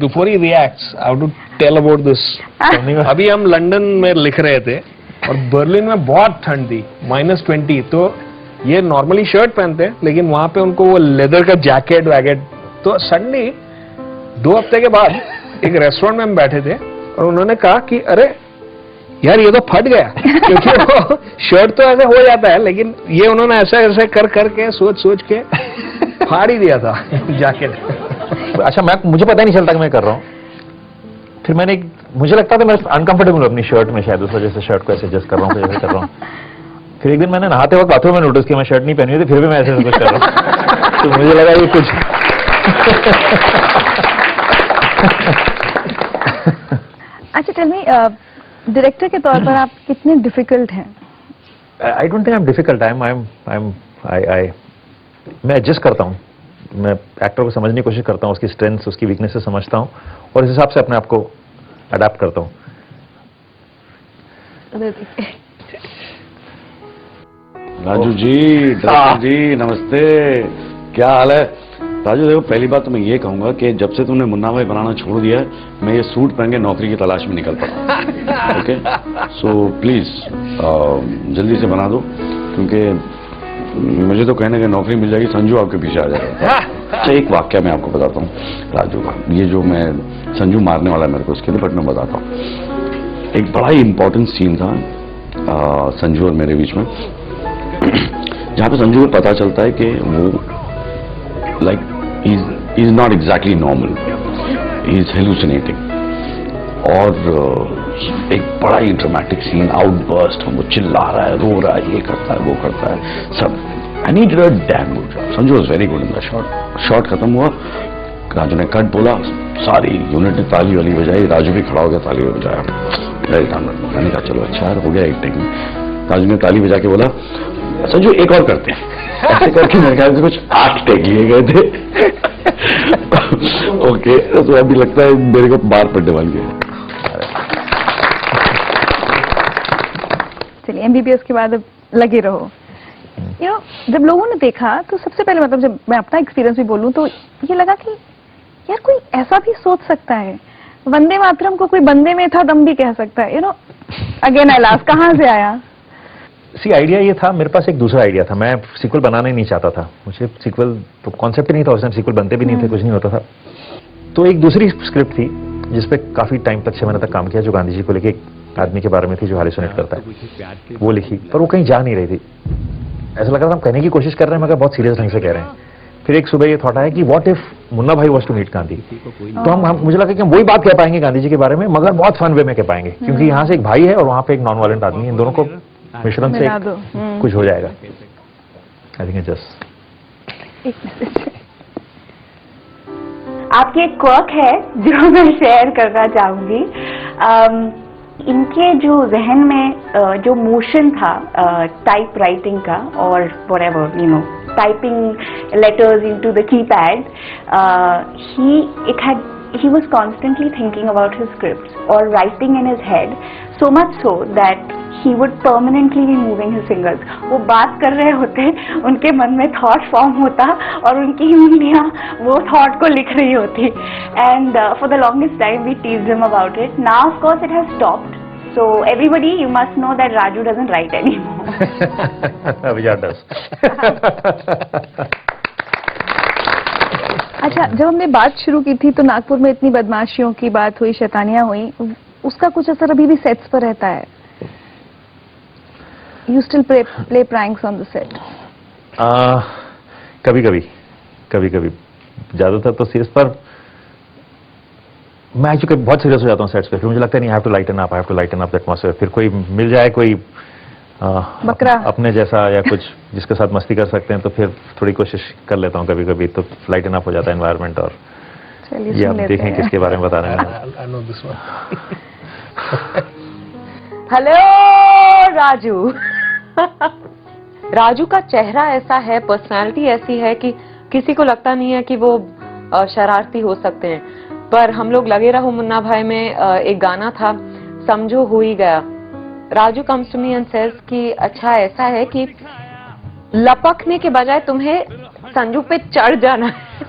Before he reacts, I have to tell about this. अभी हम लंदन में लिख रहे थे और बर्लिन में बहुत ठंड थी, -20। तो ये नॉर्मली शर्ट पहनते हैं, लेकिन वहां पे उनको वो लेदर का जैकेट वैकेट। तो सडनली 2 हफ्ते के बाद एक रेस्टोरेंट में हम बैठे थे और उन्होंने कहा कि अरे यार ये तो फट गया, क्योंकि वो शर्ट तो ऐसे हो जाता है, लेकिन ये उन्होंने ऐसे ऐसे कर करके सोच के फाड़ ही दिया था जैकेट। अच्छा, मुझे पता ही नहीं चलता कि मैं कर रहा हूँ। फिर मुझे लगता था मैं अनकंफर्टेबल हूँ अपनी शर्ट में, शायद उस वजह से शर्ट को ऐसे एडजस्ट कर रहा हूँ, ऐसे कर रहा हूँ। फिर एक दिन मैंने नहाते वक्त बाथरूम में नोटिस किया मैं शर्ट नहीं पहनी हुई थी, फिर भी मैं ऐसे कुछ कर रहा हूँ। तो मुझे लगा ये कुछ अच्छा, टेल मी, डायरेक्टर के तौर पर आप कितने डिफिकल्ट हैं? आई don't think I am difficult, मैं एडजस्ट करता हूँ। मैं एक्टर को समझने की कोशिश करता हूँ, उसकी स्ट्रेंथ्स, उसकी वीकनेसेस समझता हूँ और इस हिसाब से अपने आप को अडेप्ट करता हूँ। राजू जी, डाक्टर जी नमस्ते, क्या हाल है? राजू देखो, पहली बात तो मैं ये कहूंगा कि जब से तुमने मुन्ना भाई बनाना छोड़ दिया है, मैं ये सूट पहन के नौकरी की तलाश में निकल पड़ा। ओके, सो प्लीज जल्दी से बना दो, क्योंकि मुझे तो कहने का नौकरी मिल जाएगी, संजू आपके पीछे आ जाएगा। अच्छा, एक वाक्य मैं आपको बताता हूँ राजू का, ये जो मैं संजू मारने वाला है मेरे को उसके लिए, बट मैं बताता हूँ। एक बड़ा ही इंपॉर्टेंट सीन था संजू और मेरे बीच में, जहाँ पे संजू को पता चलता है कि वो like is not exactly normal, he is hallucinating. और एक बड़ा ही ड्रामेटिक सीन, आउटबर्स्ट, वो चिल्ला रहा है, रो रहा है, ये करता है, वो करता है सब, and he did a damn good job. Sanju was very good in the shot. Shot खत्म हुआ, राजू ने कट बोला, सारी यूनिट ने ताली वाली बजाई, राजू भी खड़ा हो गया, ताली बजाया। मैंने कहा चलो अच्छा हो गया एक टेक में। राजू ने ताली बजा के बोला, संजू एक और करते हैं। ऐसे करके मेरे ख्याल से कुछ 8 टेक लिए गए थे। ओके, तो अभी लगता है मेरे को बार पड़ने वाली है। चलिए, MBBS के बाद अब लगे रहो। जब लोगों ने देखा तो सबसे पहले, मतलब जब मैं अपना एक्सपीरियंस भी बोलूं तो ये लगा कि यार कोई ऐसा भी सोच सकता है, वंदे मातरम को कोई बंदे में था दम भी कह सकता है। अगेन आई लास्ट, कहाँ से आया? आइडिया ये था, मेरे पास एक दूसरा आइडिया था। मैं सीक्वल बनाना ही नहीं चाहता था, मुझे सीक्वल तो कॉन्सेप्ट ही नहीं था उस टाइम, सीक्वल बनते भी नहीं थे, कुछ नहीं होता था। तो एक दूसरी स्क्रिप्ट थी जिसपे काफी टाइम तक 6 महीने तक काम किया, जो गांधी जी को लेके एक आदमी के बारे में थी जो हालुसिनेट करता है, वो लिखी, पर वो कहीं जा नहीं रही थी। ऐसा लग रहा था हम कहने की कोशिश कर रहे हैं मगर बहुत सीरियस ढंग से कह रहे हैं। फिर एक सुबह ये थॉट आया कि व्हाट इफ मुन्ना भाई वाज टू मीट गांधी, तो हम मुझे लगा कि हम वही बात कह पाएंगे गांधी जी के बारे में, मगर बहुत फन वे में कह पाएंगे, क्योंकि यहाँ से एक भाई है और वहाँ पे एक नॉन वायलेंट आदमी है, इन दोनों को मिश्रण से कुछ हो जाएगा। आई थिंक जस्ट एक मैसेज आपकी एक क्वर्क है जो मैं शेयर करना चाहूंगी। इनके जो जहन में जो मोशन था टाइप राइटिंग का, और whatever typing letters into the keypad, he was constantly thinking about his scripts or writing in his head, so much so that he would permanently be moving his fingers. वो बात कर रहे होते, उनके मन में थॉट फॉर्म होता और उनकी उंगलियां वो थॉट को लिख रही होती। And for the longest time we teased him about it. Now of course it has stopped. So everybody, you must know that Raju doesn't write anymore. Vijay does. अच्छा, जब हमने बात शुरू की थी तो नागपुर में इतनी बदमाशियों की बात हुई, शैतानियां हुई, उसका कुछ असर अभी भी सेट्स पर रहता है? You still play pranks on the set? कभी ज्यादातर तो सीरियस, पर मैं एक्चुअली बहुत सीरियस हो जाता हूँ सेट्स पे। फिर मुझे लगता है नहीं, I have to lighten up the atmosphere। फिर कोई मिल जाए, कोई बकरा अपने जैसा या कुछ जिसके साथ मस्ती कर सकते हैं, तो फिर थोड़ी कोशिश कर लेता हूँ कभी तो लाइटन अप हो जाता है एनवायरनमेंट। और ये आप देखें किसके बारे में बता रहे हैं। हेलो राजू। राजू का चेहरा ऐसा है, पर्सनालिटी ऐसी है कि किसी को लगता नहीं है कि वो शरारती हो सकते हैं। पर हम लोग लगे रहो मुन्ना भाई में एक गाना था, समझो हो ही गया। Raju comes to me and says कि अच्छा ऐसा है कि लपकने के बजाय तुम्हें संजू पे चढ़ जाना है।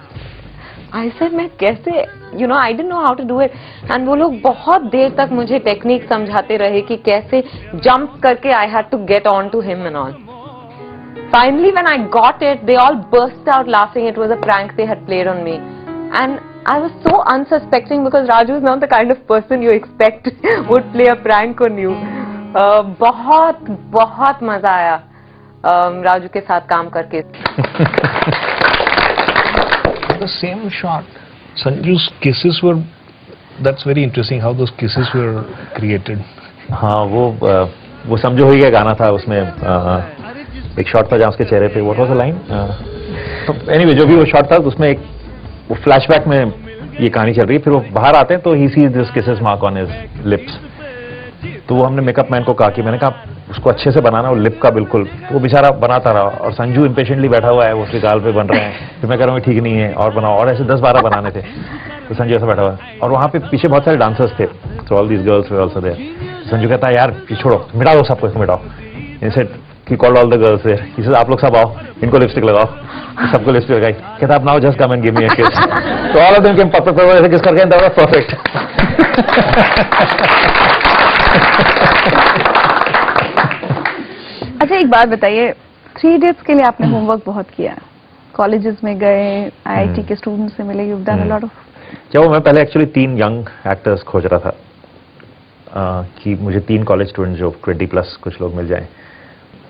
आई सेड मैं कैसे, I didn't know how to do it. And वो लोग बहुत देर तक मुझे टेक्निक समझाते रहे कि कैसे जंप करके I had to get on to him and all. Finally, when I got it, they all burst out laughing. It was a prank they had played on me. And I was so unsuspecting because Raju is not the kind of person you expect would play a prank on you. बहुत मजा आया राजू के साथ काम करके। The same shot. Sanju's kisses were, that's very interesting how those kisses were created. हाँ, वो समझो हो गया गाना था, उसमें एक शॉट था जहाँ उसके चेहरे पे, व्हाट वाज द लाइन, तो एनीवे जो भी वो शॉट था उसमें एक वो फ्लैशबैक में ये कहानी चल रही है। फिर वो बाहर आते हैं तो he sees this kisses mark on his lips. तो वो हमने मेकअप मैन को कहा कि मैंने कहा उसको अच्छे से बनाना, और लिप का बिल्कुल, तो वो बेचारा बनाता रहा और संजू इम्पेशेंटली बैठा हुआ है, वो उसके गाल पे बन रहे हैं। फिर मैं कह रहा हूँ ठीक नहीं है और बनाओ, और ऐसे 10-12 बनाने थे। तो संजू ऐसा बैठा हुआ है और वहाँ पे पीछे बहुत सारे डांसर्स थे, so all these girls were also there. Sanju कहता है यार छोड़ो, मिटा दो सबको, इसको मिटाओ। इनसे he called all the girls there. He says, आप लोग सब आओ, इनको लिपस्टिक लगाओ। सबको लिपस्टिक लगाई। कहता आप now just come and give me a kiss. So all of them came perfect, ऐसे किस करके, and that was perfect. अच्छा एक बात बताइए, 3 Idiots के लिए आपने होमवर्क बहुत किया, कॉलेजेस में गए, IIT के स्टूडेंट्स से मिले, you've done a lot of. क्या मैं पहले एक्चुअली 3 यंग एक्टर्स खोज रहा था कि मुझे 3 कॉलेज स्टूडेंट जो 20+ कुछ लोग मिल जाएं।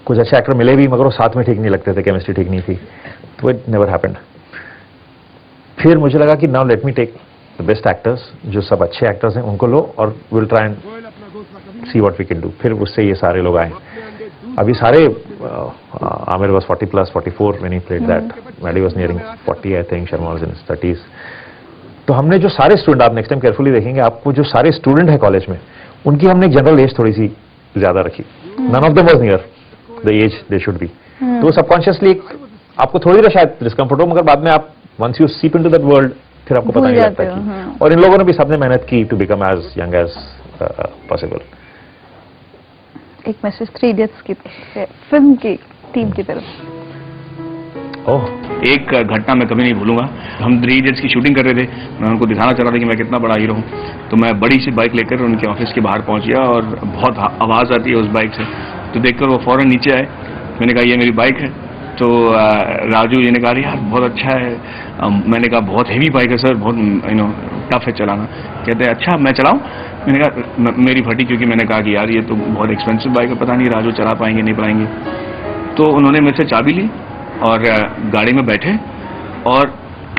कुछ अच्छे एक्टर मिले भी मगर वो साथ में ठीक नहीं लगते थे, केमिस्ट्री ठीक नहीं थी, तो इट नेवर हैपेंड। फिर मुझे लगा कि now let me take the best actors, जो सब अच्छे एक्टर्स हैं उनको लो और will try and see what we can do. फिर उससे ये सारे लोग आए। अभी सारे Aamir was 40+, 44 when he played that, Maddy was nearing 40 I think, Sharma was in 30s। तो हमने जो सारे स्टूडेंट, आप नेक्स्ट टाइम केयरफुली देखेंगे, आपको जो सारे स्टूडेंट है कॉलेज में उनकी हमने एक जनरल एज थोड़ी सी ज्यादा रखी। None of them was near the age they should be. तो सबकॉन्शियसली आपको थोड़ी देर शायद डिस्कम्फर्ट हो, मगर बाद में आप वंस यू सीप इनटू दैट वर्ल्ड फिर आपको पता नहीं लगता कि। और इन लोगों ने भी सबने मेहनत की to become as young as possible. एक मैसेज 3 Idiots की फिल्म की टीम की तरफ। एक घटना मैं कभी नहीं भूलूंगा। हम 3 Idiots की शूटिंग कर रहे थे, मैं उनको दिखाना चाह रहा था कि मैं कितना बड़ा हीरो हूँ। तो मैं बड़ी सी बाइक लेकर उनके ऑफिस के बाहर पहुंच गया और बहुत आवाज़ आती है उस बाइक से। तो देखकर वो फौरन नीचे आए। मैंने कहा ये मेरी बाइक है। तो राजू जी ने कहा यार बहुत अच्छा है। मैंने कहा बहुत हेवी बाइक है सर, बहुत टफ है चलाना। कहते हैं अच्छा मैं चलाऊँ? मैंने कहा मेरी फटी, क्योंकि मैंने कहा कि यार ये तो बहुत एक्सपेंसिव बाइक है, पता नहीं राजू चला पाएंगे नहीं पाएंगे। तो उन्होंने मेरे से चाबी ली और गाड़ी में बैठे और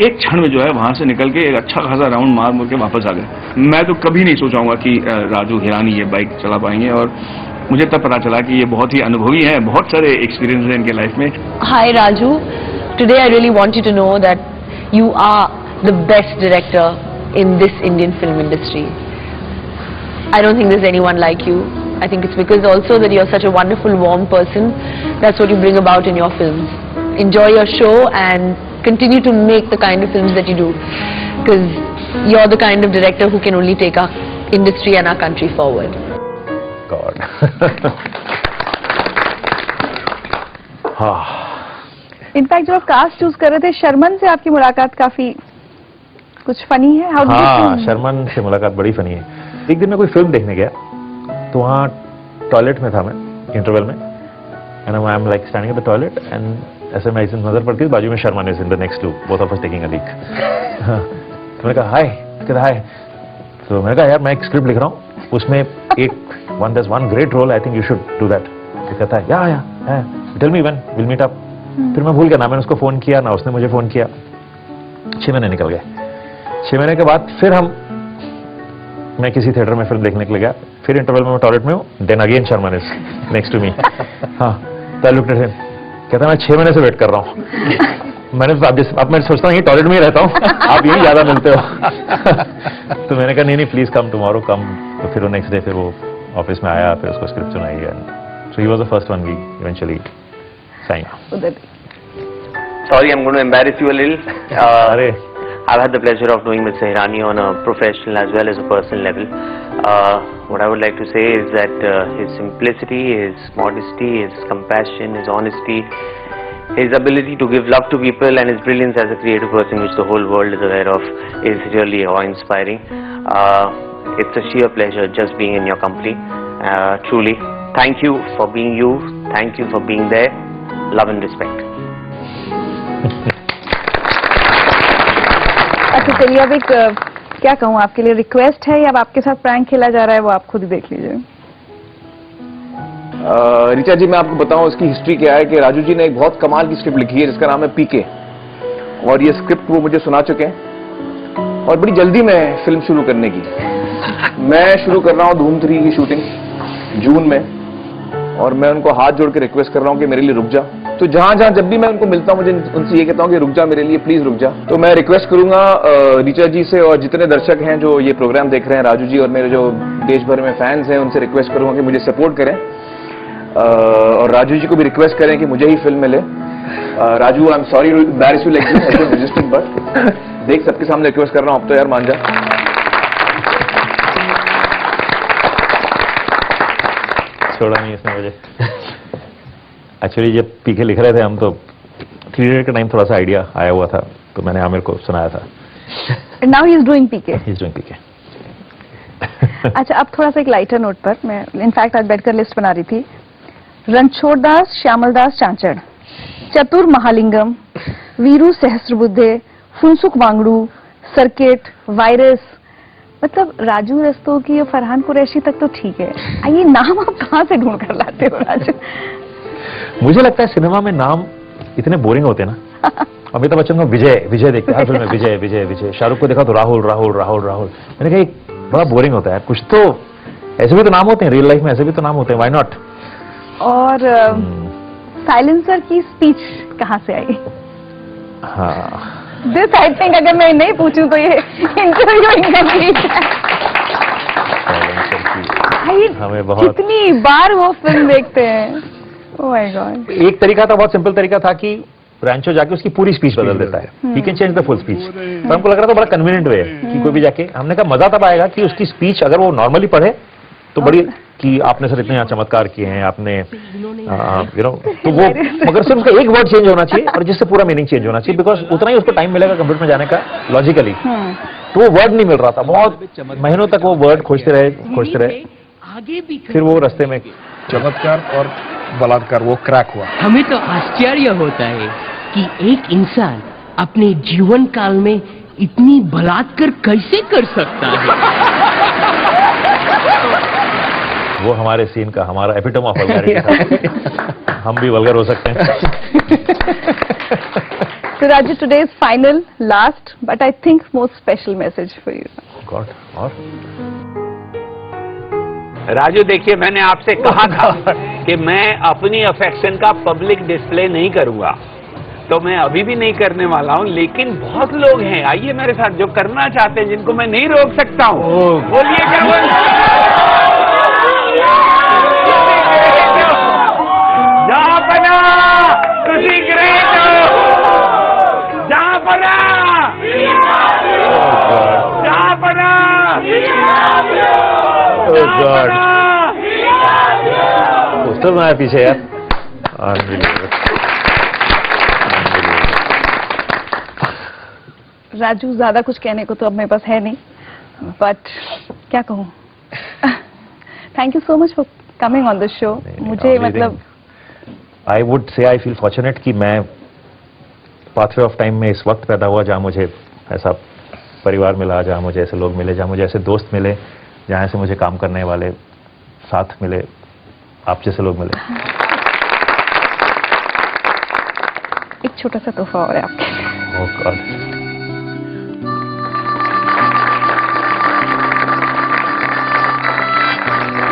एक क्षण में जो है वहां से निकल के एक अच्छा खासा राउंड मार के वापस आ गए। मैं तो कभी नहीं सोचाऊंगा कि राजू हिरानी ये बाइक चला पाएंगे, और मुझे तब पता चला कि ये बहुत ही अनुभवी हैं, बहुत सारे एक्सपीरियंस हैं इनके लाइफ में। Hi Raju, today I really want you to know that you are the best director in this Indian film industry. I don't think there's anyone like you. I think it's because also that you're such a wonderful, warm person. That's what you bring about in your films. Enjoy your show and continue to make the kind of films that you do, because you're the kind of director who can only take our industry and our country forward. God. In fact जब आप कास्ट चूज कर रहे थे, शर्मन से आपकी मुलाकात काफी कुछ फनी है। हाँ, शर्मन से मुलाकात बड़ी फनी है। एक दिन मैं कोई फिल्म देखने गया तो वहाँ टॉयलेट में था मैं, इंटरवल में, and I am like standing at the toilet and ऐसे मैं नजर पड़ती है बाजू में Sharma is in the next to, both of us taking a leak. तो मैंने कहा हाय, कहता हाय। तो मैंने कहा यार मैं एक स्क्रिप्ट लिख रहा हूँ, उसमें एक one great role, I think you should do that. कहता है या tell me when will meet up. फिर मैं भूल गया, ना मैंने उसको फोन किया ना उसने मुझे फोन किया। 6 महीने निकल गए। 6 महीने के बाद फिर मैं किसी थिएटर में फिल्म देखने के लिए गया, फिर इंटरवल में मैं टॉयलेट में हूँ, then again Sharman is next to me. हाँ, तो आई लुक्ड एट हिम, कहता मैं 6 महीने से वेट कर रहा हूँ। मैंने अब मैं सोचता हूँ ये टॉयलेट में ही रहता हूँ, आप यही ज्यादा मिलते हो। तो मैंने कहा नहीं प्लीज कम टुमारो कम। तो फिर वो नेक्स्ट डे फिर वो ऑफिस में आया, फिर उसको स्क्रिप्ट सुनाई है। So he was the first one we eventually sign. Sorry, I'm going to embarrass you a little. I've had the pleasure of knowing Mr. Hirani on a professional as well as a personal level. What I would like to say is that his simplicity, his modesty, his compassion, his honesty, his ability to give love to people, and his brilliance as a creative person, which the whole world is aware of, is really awe-inspiring. It's a sheer pleasure just being in your company. Truly, thank you for being you. Thank you for being there. Love and respect. अच्छा चलिए, अब एक क्या कहूँ आपके लिए रिक्वेस्ट है या अब आपके साथ प्रैंक खेला जा रहा है, वो आप खुद ही देख लीजिए। ऋचा जी, मैं आपको बताऊं इसकी हिस्ट्री क्या है कि राजू जी ने एक बहुत कमाल की स्क्रिप्ट लिखी है जिसका नाम है पीके, और ये स्क्रिप्ट वो मुझे सुना चुके हैं और बड़ी जल्दी में फिल्म शुरू करने की। मैं शुरू कर रहा हूँ धूम 3 की शूटिंग जून में, और मैं उनको हाथ जोड़ के रिक्वेस्ट कर रहा हूँ कि मेरे लिए रुक जा। तो जहां जब भी मैं उनको मिलता हूं, मुझे उनसे ये कहता हूं कि रुक जा मेरे लिए, प्लीज रुक जा। तो मैं रिक्वेस्ट करूंगा ऋचा जी से और जितने दर्शक हैं जो ये प्रोग्राम देख रहे हैं, राजू जी और मेरे जो देश भर में फैंस हैं, उनसे रिक्वेस्ट करूंगा कि मुझे सपोर्ट करें, और राजू जी को भी रिक्वेस्ट करें कि मुझे ही फिल्म मिले। Raju, I am sorry to embarrass you like this, resisted, but देख सबके सामने रिक्वेस्ट कर रहा हूं, अब तो यार मान जा। छोड़ा नहीं इसने मुझे। एक्चुअली जब पीके लिख रहे थे हम, तो 3 Idiots के टाइम थोड़ा सा आइडिया आया हुआ था, तो मैंने आमिर को सुनाया था। Now he is doing PK. He is doing PK. अच्छा, अब थोड़ा सा एक लाइटर नोट पर मैं इनफैक्ट आज बैठकर लिस्ट बना रही थी। रणछोड़दास श्यामलदास चांचड़, चतुर महालिंगम, वीरू सहस्त्रबुद्धे, फुनसुक वांगड़ू, सर्किट, वायरस, मतलब राजू रस्तोगी और फरहान कुरैशी तक तो ठीक है, ये नाम आप कहाँ से ढूंढ कर लाते हो राजू? मुझे लगता है सिनेमा में नाम इतने बोरिंग होते हैं ना। अमिताभ बच्चन को विजय विजय देखते हैं हर फिल्म में, विजय विजय विजय। शाहरुख को देखा तो राहुल राहुल राहुल राहुल। मैंने कहा एक बड़ा बोरिंग होता है, कुछ तो ऐसे भी तो नाम होते हैं रियल लाइफ में, ऐसे भी तो नाम होते हैं, व्हाई नॉट। और साइलेंसर की स्पीच कहाँ से आई? हाँ दिस आई थिंक अगर मैं नहीं पूछूं तो ये इंटरव्यू इनकम्प्लीट है। हमें बहुत कितनी बार वो फिल्म देखते हैं, ओह माय गॉड। एक तरीका था, बहुत सिंपल तरीका था कि रैंचो जाके उसकी पूरी स्पीच बदल देता है, he can change the full speech. पर हमको लग रहा था बड़ा कन्वीनियंट वे है कि कोई भी जाके, हमने कहा मजा तब आएगा कि उसकी स्पीच अगर वो नॉर्मली पढ़े तो बड़ी कि आपने सर इतने चमत्कार किए हैं आपने, यू नो, तो वो मगर सिर्फ उसका एक वर्ड चेंज होना चाहिए और जिससे पूरा मीनिंग चेंज होना चाहिए, बिकॉज उतना ही उसको टाइम मिलेगा कंप्यूटर में जाने का लॉजिकली। तो वो वर्ड नहीं मिल रहा था, बहुत महीनों तक वो वर्ड खोजते रहे, फिर वो रास्ते में चमत्कार और बलात्कार वो क्रैक हुआ। हमें तो आश्चर्य होता है कि एक इंसान अपने जीवन काल में इतनी बलात्कार कैसे कर सकता है। वो हमारे सीन का हमारा एपिटोम ऑफ वल्गैरिटी था। हम भी वल्गर हो सकते हैं। So Raju, today's final, last, but I think most special message for you. God, और राजू देखिए, मैंने आपसे कहा था कि मैं अपनी अफेक्शन का पब्लिक डिस्प्ले नहीं करूंगा, तो मैं अभी भी नहीं करने वाला हूं, लेकिन बहुत लोग हैं आइए मेरे साथ जो करना चाहते हैं, जिनको मैं नहीं रोक सकता हूं। बोलिए क्या जापना तुसी ग्रेट जापना जापना पोस्टर बनाया पीछे यार। राजू, ज्यादा कुछ कहने को तो अब मेरे पास है नहीं, बट क्या कहूँ। Thank you so much for coming on the show. मुझे मतलब I would say I feel fortunate कि मैं पाथवे ऑफ टाइम में इस वक्त पैदा हुआ जहाँ मुझे ऐसा परिवार मिला, जहाँ मुझे ऐसे लोग मिले, जहाँ मुझे ऐसे दोस्त मिले, जहाँ से मुझे काम करने वाले साथ मिले, आप जैसे लोग मिले। एक छोटा सा तोहफा और है आपके लिए। ओह गॉड।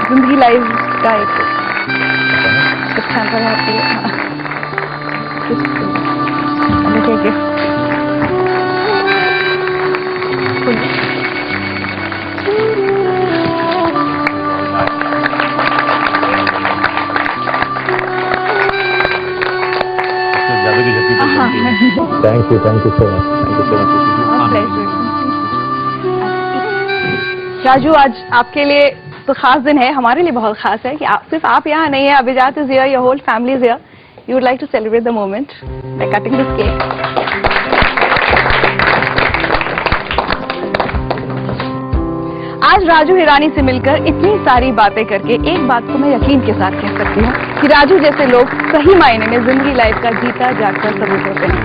जिंदगी लाइव का एक सैंपल है आपके लिए। Thank you so much, thank you so much. Raju, आज आपके लिए तो खास दिन है, हमारे लिए बहुत खास है कि सिर्फ आप यहाँ नहीं है, Abhijat is here, your whole family is here. You would like to celebrate the moment by cutting this cake. आज राजू हिरानी से मिलकर इतनी सारी बातें करके एक बात को मैं यकीन के साथ कह सकती हूँ कि राजू जैसे लोग सही मायने में जिंदगी लाइफ का जीता जागता सबूत होते हैं।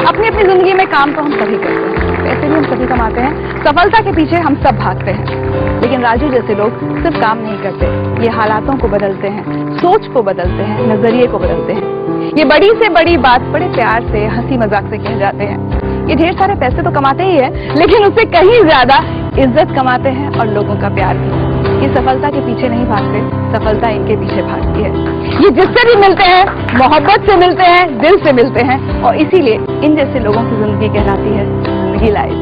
अपनी अपनी जिंदगी में काम तो हम सभी करते हैं, पैसे भी हम सभी कमाते हैं, सफलता के पीछे हम सब भागते हैं, लेकिन राजू जैसे लोग सिर्फ काम नहीं करते, ये हालातों को बदलते हैं, सोच को बदलते हैं, नजरिए को बदलते हैं। ये बड़ी से बड़ी बात बड़े प्यार से, हंसी मजाक से कह जाते हैं। ये ढेर सारे पैसे तो कमाते ही है, लेकिन उससे कहीं ज्यादा इज्जत कमाते हैं और लोगों का प्यार भी। ये सफलता के पीछे नहीं भागते, सफलता इनके पीछे भागती है। ये जिससे भी मिलते हैं मोहब्बत से मिलते हैं, दिल से मिलते हैं, और इसीलिए इन जैसे लोगों की जिंदगी कहलाती है जिंदगी लाइफ।